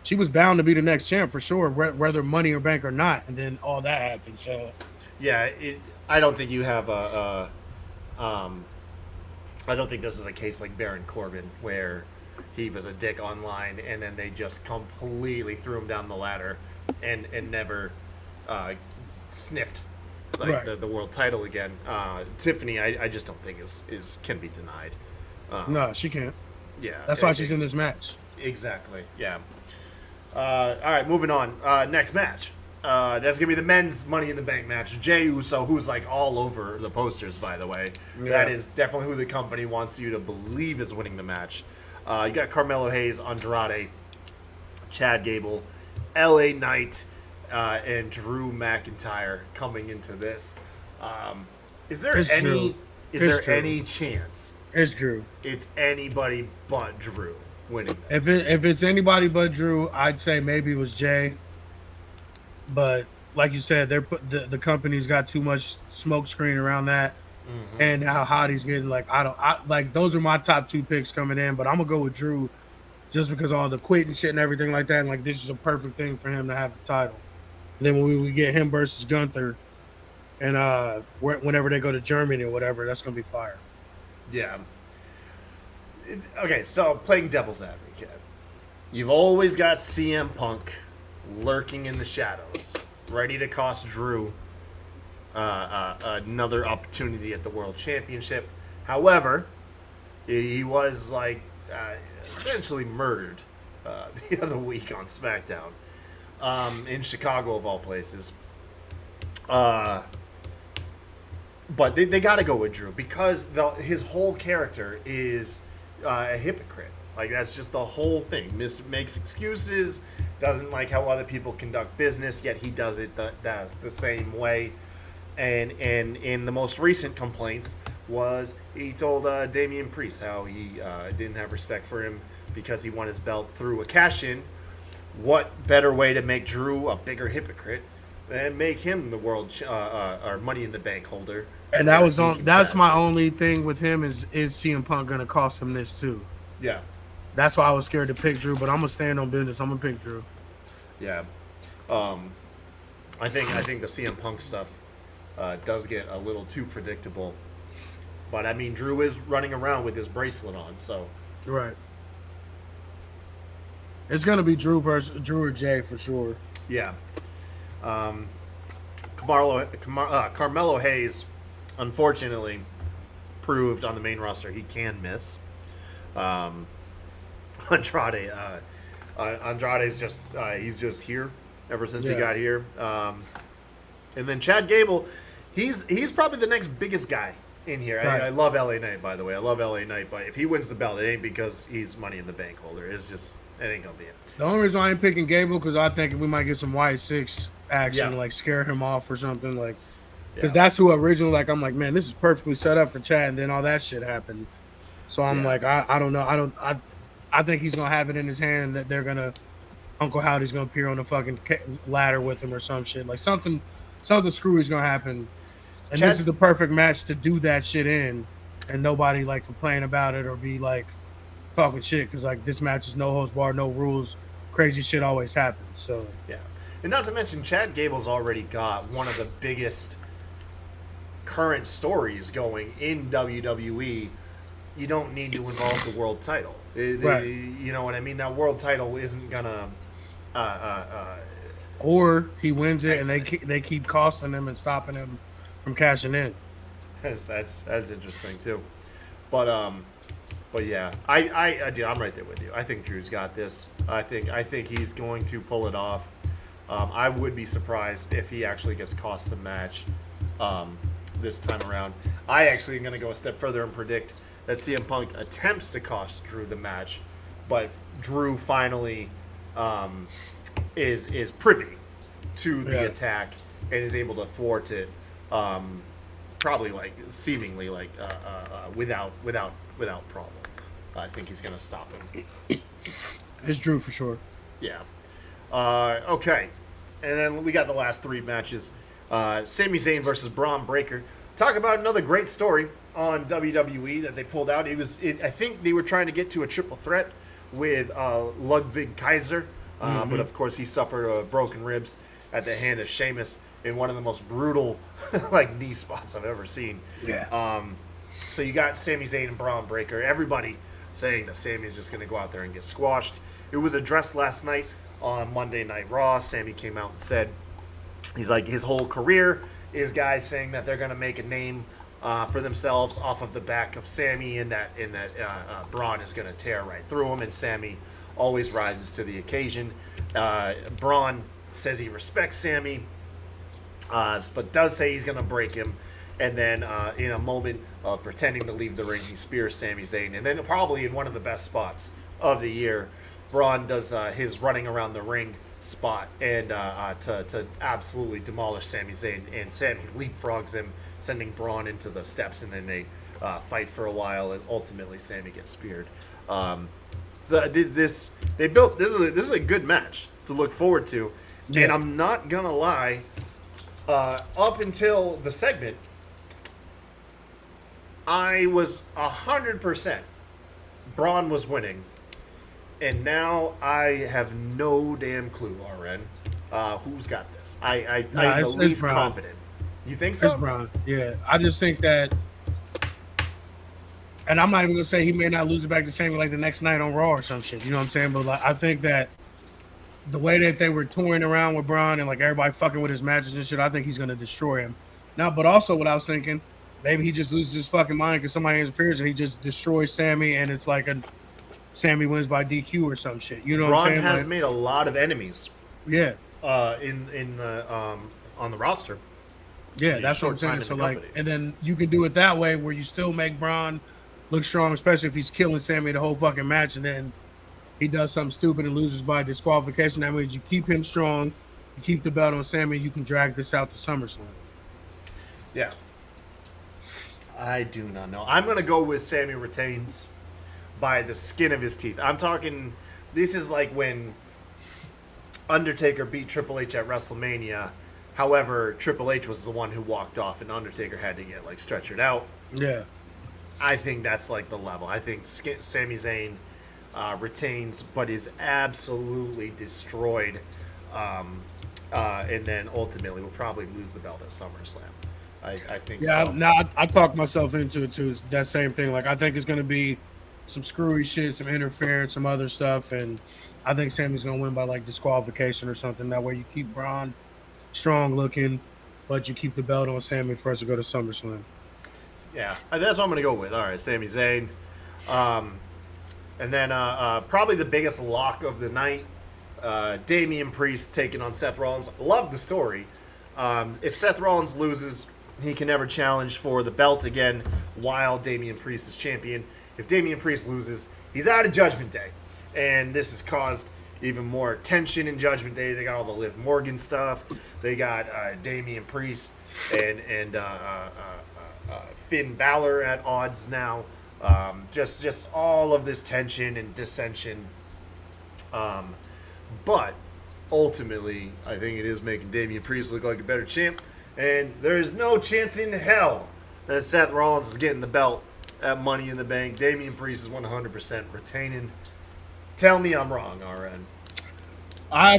She was bound to be the next champ for sure, whether Money or Bank or not, and then all that happened. So, yeah, I don't think you have I don't think this is a case like Baron Corbin where he was a dick online and then they just completely threw him down the ladder and never sniffed like the world title again. Tiffany, I just don't think is can be denied. No, she can't. Yeah, that's why she's in this match. Exactly. Yeah. All right, moving on. Next match. That's going to be the men's Money in the Bank match. Jey Uso, who's like all over the posters, by the way. Yeah. That is definitely who the company wants you to believe is winning the match. You got Carmelo Hayes, Andrade, Chad Gable, LA Knight, and Drew McIntyre coming into this. Is there any chance? It's Drew. It's anybody but Drew winning this. If it's anybody but Drew, I'd say maybe it was Jay. But like you said, the company's got too much smoke screen around that, and how hot he's getting. Like like those are my top two picks coming in. But I'm gonna go with Drew, just because all the quitting shit and everything like that. And like this is a perfect thing for him to have the title. And then when we get him versus Gunther, and whenever they go to Germany or whatever, that's gonna be fire. Yeah. Okay, so playing devil's advocate, you've always got CM Punk lurking in the shadows, ready to cost Drew another opportunity at the World Championship. However, he was like essentially murdered the other week on SmackDown in Chicago of all places. But they got to go with Drew because his whole character is a hypocrite. Like, that's just the whole thing. Makes excuses, doesn't like how other people conduct business, yet he does it the same way. And in the most recent complaints was he told Damian Priest how he didn't have respect for him because he won his belt through a cash-in. What better way to make Drew a bigger hypocrite than make him the world or Money in the Bank holder? And that's my only thing with him is CM Punk gonna cost him this too? Yeah. That's why I was scared to pick Drew, but I'm gonna stand on business. I'm gonna pick Drew. Yeah. I think the CM Punk stuff does get a little too predictable. But I mean, Drew is running around with his bracelet on, so right. It's gonna be Drew or Jay for sure. Yeah. Carmelo Hayes, unfortunately, proved on the main roster he can miss. Andrade's just he's just here ever since he got here. And then Chad Gable, he's probably the next biggest guy in here. Right. I love LA Knight, by the way. I love LA Knight, but if he wins the belt, it ain't because he's Money in the Bank holder. It ain't gonna be it. The only reason I ain't picking Gable because I think we might get some White 6 action, like scare him off or something, like because that's who originally I'm like, man, this is perfectly set up for Chad, and then all that shit happened. So I'm like, I don't know, I think he's gonna have it in his hand that they're gonna Uncle Howdy's gonna appear on the fucking ladder with him or some shit, like something screwy's gonna happen, and this is the perfect match to do that shit in, and nobody like complain about it or be like talking shit because like this match is no holds barred, no rules, crazy shit always happens. So yeah, and not to mention Chad Gable's already got one of the biggest current stories going in WWE. You don't need to involve the world title. Right. You know what I mean? That world title isn't gonna. Or he wins it and they keep costing him and stopping him from cashing in. That's interesting too. But yeah, I'm right there with you. I think Drew's got this. I think he's going to pull it off. I would be surprised if he actually gets cost the match this time around. I actually am going to go a step further and predict that CM Punk attempts to cost Drew the match, but Drew finally is privy to the attack and is able to thwart it, probably like seemingly like without problem. I think he's going to stop him. It's Drew for sure. Yeah. Okay. And then we got the last 3 matches. Sami Zayn versus Braun Breaker. Talk about another great story on WWE that they pulled out. I think they were trying to get to a triple threat with Ludwig Kaiser, but of course he suffered broken ribs at the hand of Sheamus in one of the most brutal like knee spots I've ever seen. Yeah. So you got Sami Zayn and Braun Breaker. Everybody saying that Sami is just going to go out there and get squashed. It was addressed last night on Monday Night Raw. Sami came out and said he's like his whole career is guys saying that they're going to make a name for themselves off of the back of Sami, and that Braun is going to tear right through him, and Sami always rises to the occasion. Braun says he respects Sami, but does say he's going to break him. And then in a moment of pretending to leave the ring, he spears Sami Zayn. And then probably in one of the best spots of the year, Braun does his running around the ring spot and to absolutely demolish Sami Zayn. And Sami leapfrogs him, sending Braun into the steps. And then they fight for a while, and ultimately Sami gets speared. So this is a good match to look forward to. Yeah. And I'm not gonna lie, up until the segment, I was 100% Braun was winning, and now I have no damn clue, RN. Who's got this? I'm the least confident. You think so? It's Braun. Yeah, I just think that, and I'm not even gonna say he may not lose it back to Sami like the next night on Raw or some shit. You know what I'm saying? But like, I think that the way that they were touring around with Braun and like everybody fucking with his matches and shit, I think he's gonna destroy him. Now, but also what I was thinking, maybe he just loses his fucking mind because somebody interferes and he just destroys Sammy, and it's like a Sammy wins by DQ or some shit. You know what I'm saying? Braun has Like, made a lot of enemies. yeah. In the on the roster. Yeah, that's what I'm saying. So like, and then you can do it that way where you still make Braun look strong, especially if he's killing Sammy the whole fucking match, and then he does something stupid and loses by disqualification. That means you keep him strong, you keep the belt on Sammy, you can drag this out to SummerSlam. Yeah. I do not know. I'm gonna go with Sammy retains by the skin of his teeth. I'm talking. This is like when Undertaker beat Triple H at WrestleMania. However, Triple H was the one who walked off, and Undertaker had to get like stretchered out. Yeah. I think that's like the level. I think Sami Zayn retains, but is absolutely destroyed, and then ultimately will probably lose the belt at SummerSlam. I think. Yeah. So. Now I talked myself into it too. It's that same thing. Like I think it's gonna be some screwy shit, some interference, some other stuff, and I think Sammy's gonna win by like disqualification or something. That way you keep Braun strong looking, but you keep the belt on Sammy for us to go to SummerSlam. Yeah, that's what I'm going to go with. All right, Sami Zayn. And then probably the biggest lock of the night, Damian Priest taking on Seth Rollins. Love the story. If Seth Rollins loses, he can never challenge for the belt again while Damian Priest is champion. If Damian Priest loses, he's out of Judgment Day. And this has caused even more tension in Judgment Day. They got all the Liv Morgan stuff. They got Damian Priest and Finn Balor at odds now. Just all of this tension and dissension. But ultimately, I think it is making Damian Priest look like a better champ. And there is no chance in hell that Seth Rollins is getting the belt at Money in the Bank. Damian Priest is 100% retaining. Tell me I'm wrong, RN. I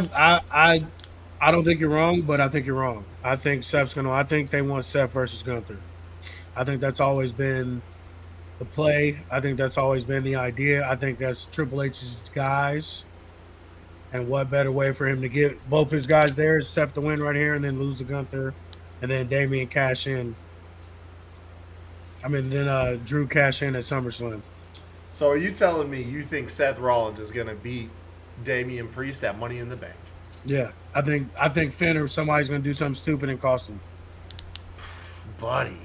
don't think you're wrong, but I think you're wrong. I think I think they want Seth versus Gunther. I think that's always been the play. I think that's always been the idea. I think that's Triple H's guys. And what better way for him to get both his guys there is Seth to win right here and then lose to Gunther and then Damian cash in. Then Drew cash in at SummerSlam. So are you telling me you think Seth Rollins is going to beat Damian Priest at Money in the Bank? Yeah. I think Finn or somebody's going to do something stupid and cost him. Buddy.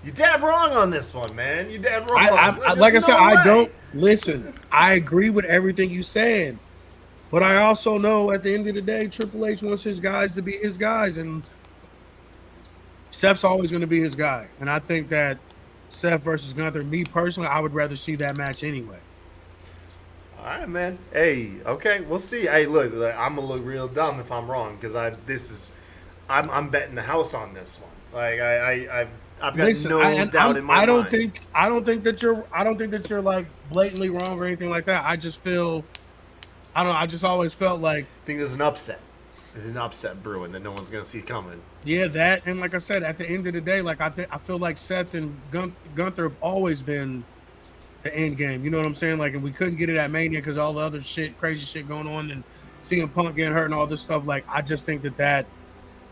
You're dead wrong on this one, man. You're dead wrong. I don't listen. I agree with everything you said, but I also know at the end of the day, Triple H wants his guys to be his guys, and Seth's always going to be his guy. And I think that Seth versus Gunther, me personally, I would rather see that match anyway. All right, man. Hey, okay, we'll see. Hey, look, I'm gonna look real dumb if I'm wrong because I'm betting the house on this one. Like I've got doubt in my mind. I don't think that you're like blatantly wrong or anything like that. I just feel, I don't know. I just always felt like I think there's an upset. There's an upset brewing that no one's gonna see coming. Yeah, that, and like I said, at the end of the day, like I feel like Seth and Gunther have always been the end game. You know what I'm saying? Like, and we couldn't get it at Mania because all the other shit, crazy shit going on, and CM Punk getting hurt and all this stuff. Like, I just think that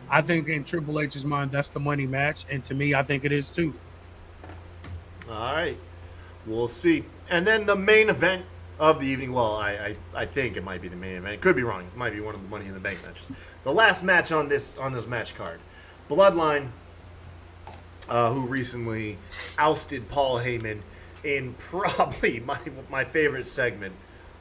I think in Triple H's mind, that's the money match, and to me, I think it is too. All right, we'll see. And then the main event of the evening. Well, I think it might be the main event. It could be wrong. It might be one of the Money in the Bank matches. The last match on this match card, Bloodline, who recently ousted Paul Heyman in probably my favorite segment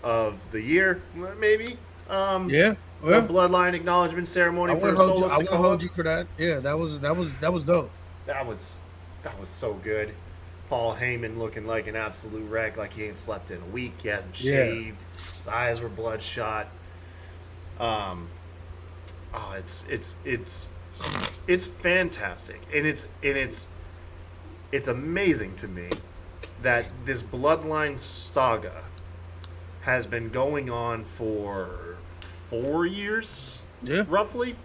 of the year, maybe. Yeah. The Bloodline acknowledgement ceremony for Solo Sikoa. I will hold you for that. Yeah, that was dope. That was so good. Paul Heyman looking like an absolute wreck, like he ain't slept in a week. He hasn't shaved. His eyes were bloodshot. It's fantastic, and it's amazing to me that this Bloodline saga has been going on for 4 years, roughly,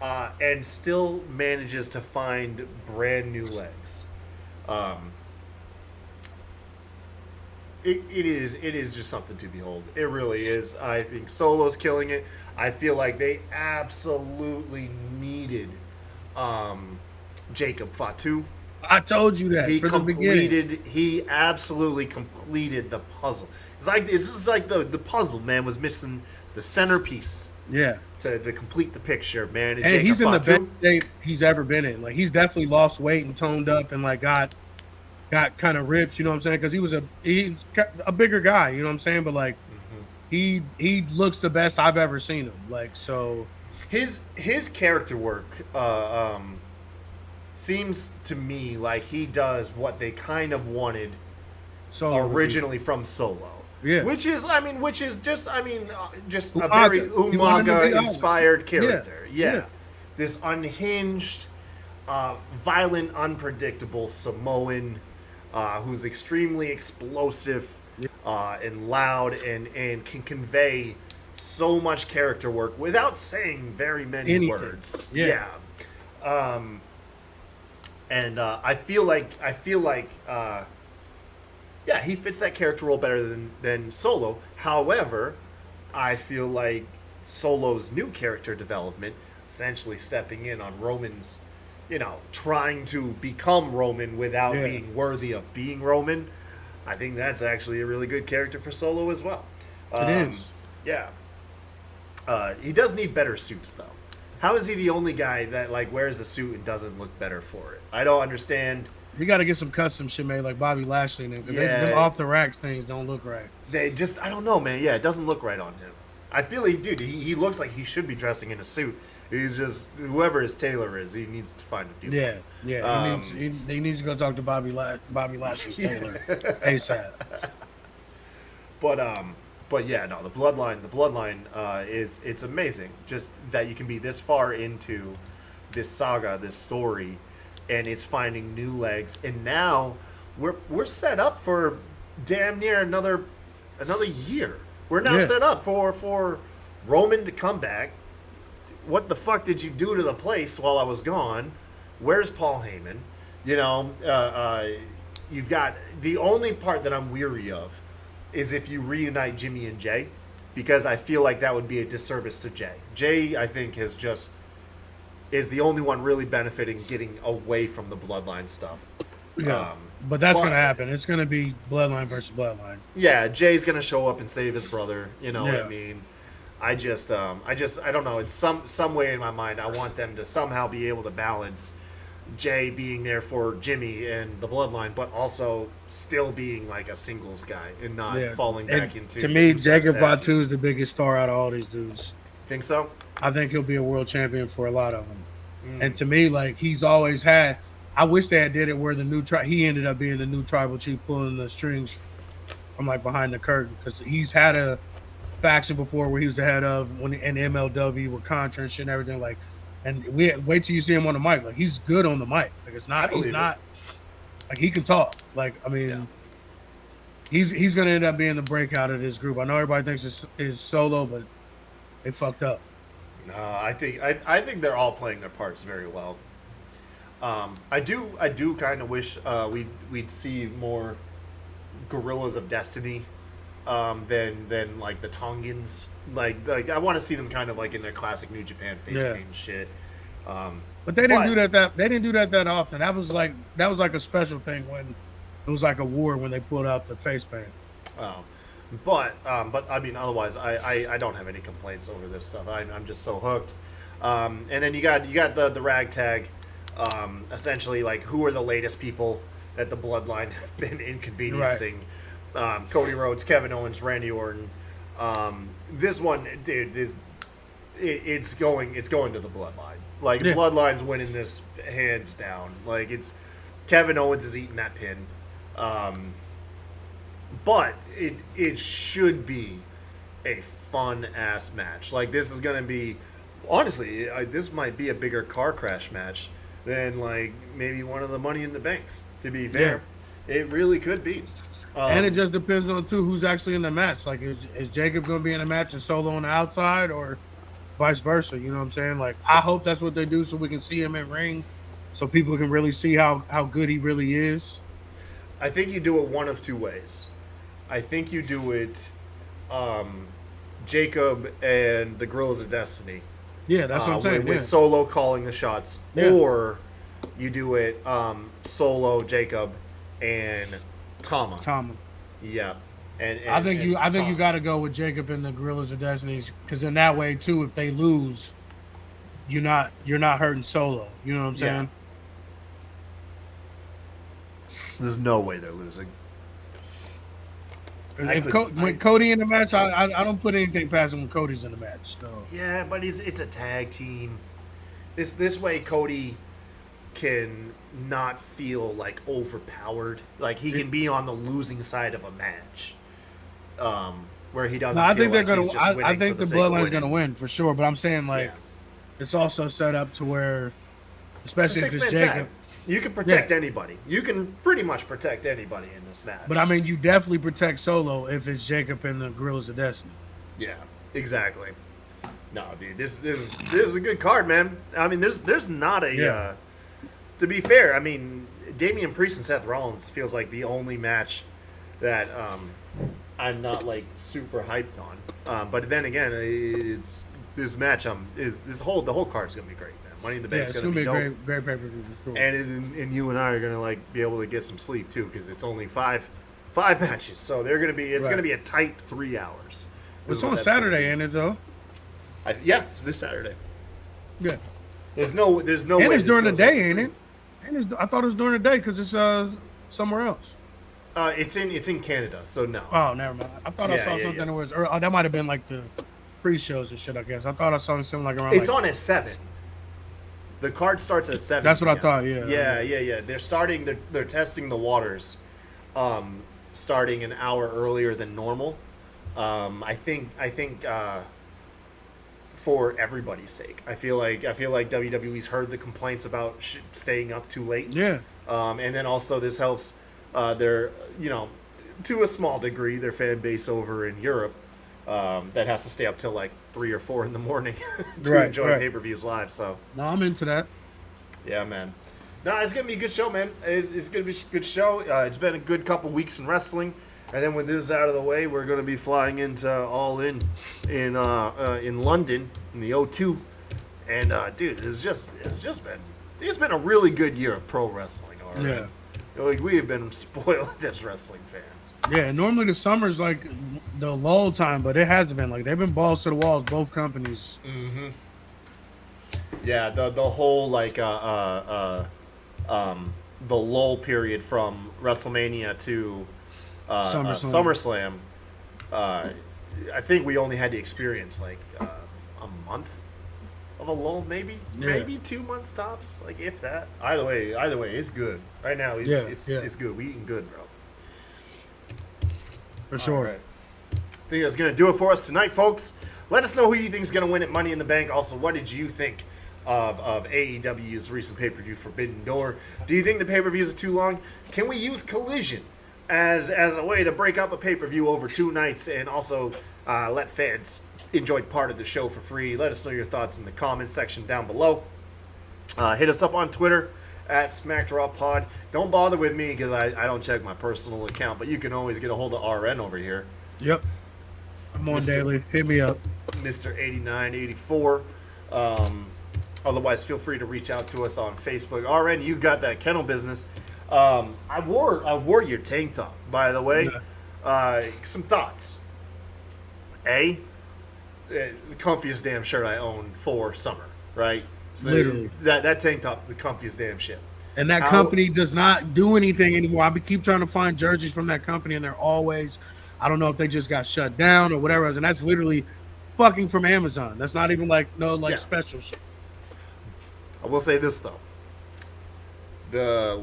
and still manages to find brand new legs. it is just something to behold. It really is. I think Solo's killing it. I feel like they absolutely needed Jacob Fatu. I told you that from the beginning. He absolutely completed the puzzle. It's just like the puzzle, man, was missing the centerpiece. Yeah. To complete the picture, man. And he's in the best shape he's ever been in. Like, he's definitely lost weight and toned up and like got kind of ripped, you know what I'm saying? Because he's a bigger guy, you know what I'm saying? But like, he looks the best I've ever seen him. Like, so his character work seems to me like he does what they kind of wanted originally from Solo. Yeah. Which is just a very Umaga inspired character. Yeah. This unhinged, violent, unpredictable Samoan who's extremely explosive and loud and can convey so much character work without saying very many words. Yeah. I feel like he fits that character role better than Solo. However, I feel like Solo's new character development, essentially stepping in on Roman's, trying to become Roman without being worthy of being Roman. I think that's actually a really good character for Solo as well. It is. Yeah. He does need better suits, though. How is he the only guy that wears a suit and doesn't look better for it? I don't understand. You got to get some custom shit made like Bobby Lashley and them, because them off the racks things don't look right. They just, I don't know, man. Yeah, it doesn't look right on him. I feel he looks like he should be dressing in a suit. He's just, whoever his tailor is, he needs to find a dude. Yeah. He needs to go talk to Bobby Lashley's tailor ASAP. But yeah, no, the bloodline it's amazing just that you can be this far into this saga, this story, and it's finding new legs, and now we're set up for damn near another year. We're now set up for Roman to come back. What the fuck did you do to the place while I was gone? Where's Paul Heyman? You've got the only part that I'm weary of is if you reunite Jimmy and Jay, because I feel like that would be a disservice to Jay. Jay, I think, is the only one really benefiting getting away from the bloodline stuff. Yeah, but that's going to happen. It's going to be bloodline versus bloodline. Yeah, Jay's going to show up and save his brother. You know what I mean? I don't know. In some way in my mind, I want them to somehow be able to balance Jay being there for Jimmy and the bloodline, but also still being like a singles guy and not falling back into. To me, Jacob Fatu is the biggest star out of all these dudes. Think so? I think he'll be a world champion for a lot of them. And to me, like, he's always had. I wish they had did it where the new he ended up being the new tribal chief, pulling the strings from like behind the curtain, because he's had a faction before where he was the head of in MLW with Contra and shit and everything, like. And wait till you see him on the mic. Like, he's good on the mic. Like, he's not like, he can talk. Like, I mean, he's gonna end up being the breakout of this group. I know everybody thinks it's Solo, but they fucked up. No, I think they're all playing their parts very well. I do kind of wish we'd see more Guerrillas of Destiny than like the Tongans. Like I want to see them kind of like in their classic New Japan face paint shit. But they didn't do that. They didn't do that often. That was like a special thing when it was like a war when they pulled out the face paint. But I mean, otherwise, I don't have any complaints over this stuff. I'm just so hooked. And then you got the ragtag. Essentially, like, who are the latest people that the bloodline have been inconveniencing? Right. Cody Rhodes, Kevin Owens, Randy Orton. This one, dude, it's going to the bloodline. Like, bloodline's winning this hands down. Like, it's Kevin Owens is eating that pin. But it should be a fun ass match. Like, this is gonna be, honestly, this might be a bigger car crash match than like maybe one of the Money in the Banks. To be fair, it really could be. And it just depends on who's actually in the match. Like, is Jacob gonna be in a match and Solo on the outside, or vice versa? You know what I'm saying? Like, I hope that's what they do, so we can see him in ring, so people can really see how good he really is. I think you do it one of two ways. I think you do it, Jacob and the Gorillas of Destiny. Yeah, that's what I'm saying. With Solo calling the shots, or you do it Solo, Jacob, and Tama. Yeah, and I think you Tama. got to go with Jacob and the Gorillas of Destiny, because in that way too, if they lose, you're not hurting Solo. You know what I'm saying? There's no way they're losing. When Cody in the match, I don't put anything past him when Cody's in the match. So. Yeah, but it's a tag team. This way Cody can not feel like overpowered. Like he can be on the losing side of a match, where he doesn't. I think feel they're like gonna. I think the Bloodline's gonna win for sure. But I'm saying it's also set up to where, especially if it's Jacob. Tag. You can protect anybody. You can pretty much protect anybody in this match. But I mean, you definitely protect Solo if it's Jacob and the Gorillas of Destiny. Yeah, exactly. No, dude, this is a good card, man. I mean, there's not a. To be fair, I mean, Damian Priest and Seth Rollins feels like the only match that I'm not like super hyped on. But then again, it's this match. The whole card's gonna be great, man. Money in the Bank's gonna be dope. Great pay-per-view. Cool. And you and I are gonna like be able to get some sleep too, because it's only five matches, so they're gonna be. It's gonna be a tight 3 hours. It's on Saturday, ain't it though? It's this Saturday. Yeah. There's no way. And it's during the day, ain't it? I thought it was during the day because it's somewhere else. It's in Canada, so no. Oh, never mind. I thought I saw something that was. Or, that might have been like the pre-shows and shit. I guess I thought I saw something like around. It's on at 7. The card starts at 7. That's what I thought. Yeah. Yeah. They're testing the waters, starting an hour earlier than normal. I think. For everybody's sake, I feel like WWE's heard the complaints about staying up too late. Yeah. And then also this helps their, to a small degree, their fan base over in Europe that has to stay up till like 3 or 4 in the morning to enjoy pay-per-views live. So. No, I'm into that. Yeah, man. No, it's gonna be a good show, man. It's gonna be a good show. It's been a good couple weeks in wrestling. And then when this is out of the way, we're going to be flying into All In London in the O2. And dude, it's been a really good year of pro wrestling already. Yeah. Like we have been spoiled as wrestling fans. Yeah, normally the summer's like the lull time, but it hasn't been. Like they've been balls to the walls, both companies. Mm-hmm. Yeah, the whole like the lull period from WrestleMania to SummerSlam. I think we only had to experience like a month of a lull, maybe 2 months tops, like if that. Either way, it's good. Right now, it's good. We eating good, bro. For sure. Right. I think that's gonna do it for us tonight, folks. Let us know who you think is gonna win at Money in the Bank. Also, what did you think of AEW's recent pay-per-view Forbidden Door? Do you think the pay-per-views are too long? Can we use Collision as a way to break up a pay-per-view over 2 nights and also let fans enjoy part of the show for free? Let us know your thoughts in the comments section down below. Hit us up on Twitter at SmackDrawPod. Don't bother with me because I don't check my personal account, but you can always get a hold of RN over here. Yep. I'm on daily. Hit me up. Mr. 8984. Otherwise, feel free to reach out to us on Facebook. RN, you got that kennel business. I wore your tank top, by the way. Some thoughts. The comfiest damn shirt I own for summer, right? So literally. That tank top, the comfiest damn shit. And that company does not do anything anymore. I keep trying to find jerseys from that company, and they're always, I don't know if they just got shut down or whatever. And that's literally fucking from Amazon. That's not even special shit. I will say this though. The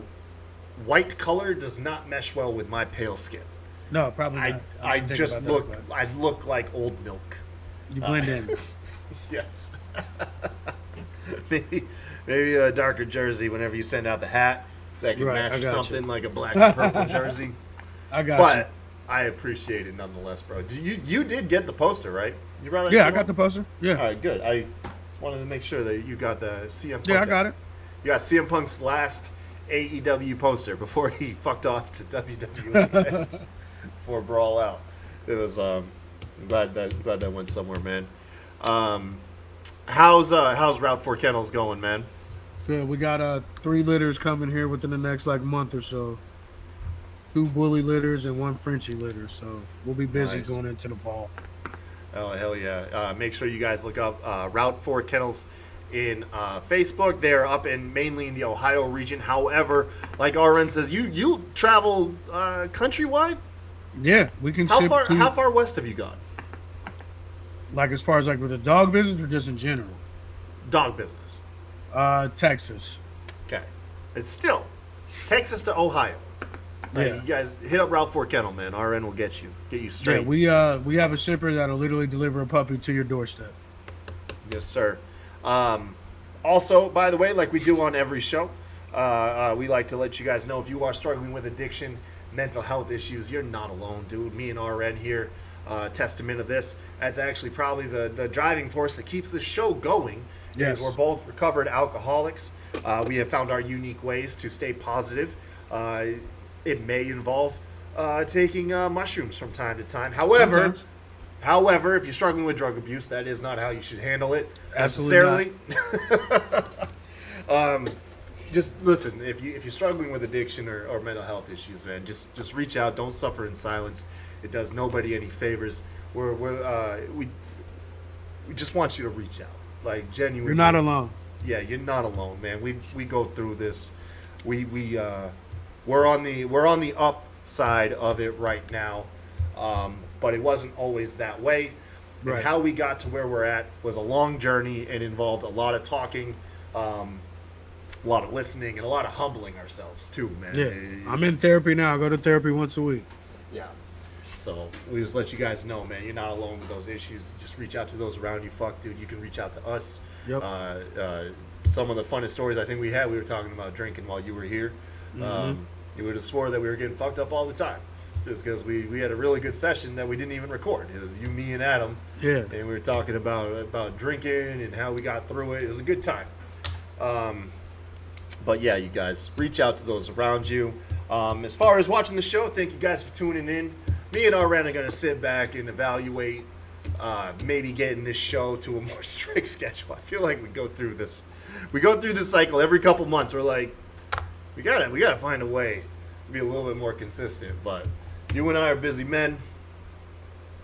white color does not mesh well with my pale skin. No, probably not. I look like old milk. You blend in. Yes. maybe a darker jersey whenever you send out the hat that can match something like a black and purple jersey. I got you. But I appreciate it nonetheless, bro. You did get the poster, right? You brought that? Yeah, I got the poster. Yeah. All right, good. I wanted to make sure that you got the CM Punk. Yeah, I got it. You got CM Punk's last AEW poster before he fucked off to WWE for Brawl Out. It was glad that went somewhere, man. How's Route 4 Kennels going, man? Good. We got 3 litters coming here within the next month or so. 2 bully litters and 1 Frenchie litter. So we'll be busy Nice. going into the fall. Oh, hell yeah. Make sure you guys look up Route 4 Kennels in Facebook. They're up mainly in the Ohio region. However, like RN says, you travel countrywide? Yeah, we can How ship far to, how far west have you gone? as far as with the dog business or just in general? Dog business. Texas. Okay. It's still Texas to Ohio. Like, Yeah. you guys hit up Route 4 Kennel, man. RN will get you Yeah, straight. we have a shipper that'll literally deliver a puppy to your doorstep. Yes, sir. Also, by the way, like we do on every show, we like to let you guys know if you are struggling with addiction, mental health issues, you're not alone, dude. Me and RN here, testament of this. That's actually probably the driving force that keeps the show going. Yes. Is we're both recovered alcoholics. We have found our unique ways to stay positive. It may involve taking mushrooms from time to time. Sometimes. However, if you're struggling with drug abuse, that is not how you should handle it Absolutely necessarily. Just listen. If you're struggling with addiction or mental health issues, man, just reach out. Don't suffer in silence. It does nobody any favors. We just want you to reach out. Like, genuinely. You're not alone. Yeah, you're not alone, man. We go through this. We're on the upside of it right now. But it wasn't always that way. And Right. how we got to where we're at was a long journey and involved a lot of talking, a lot of listening, and a lot of humbling ourselves too, man. Yeah, I'm in therapy now. I go to therapy once a week. Yeah. So we just let you guys know, man, you're not alone with those issues. Just reach out to those around you. Fuck, dude, you can reach out to us. Yep. Some of the funnest stories I think we were talking about drinking while you were here. You would have swore that we were getting fucked up all the time. Just because we had a really good session that we didn't even record. It was you, me, and Adam. Yeah. And we were talking about drinking and how we got through it. It was a good time. But yeah, you guys, reach out to those around you. As far as watching the show, thank you guys for tuning in. Me and RN are going to sit back and evaluate maybe getting this show to a more strict schedule. I feel like we go through this cycle every couple months. We're like, we gotta find a way to be a little bit more consistent. But you and I are busy men.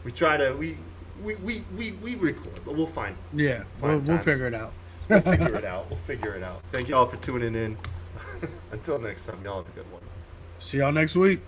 We try to we record, but we'll find. Yeah, Fine we'll times. figure it out. We'll figure it out. We'll figure it out. Thank you all for tuning in. Until next time, y'all have a good one. See y'all next week.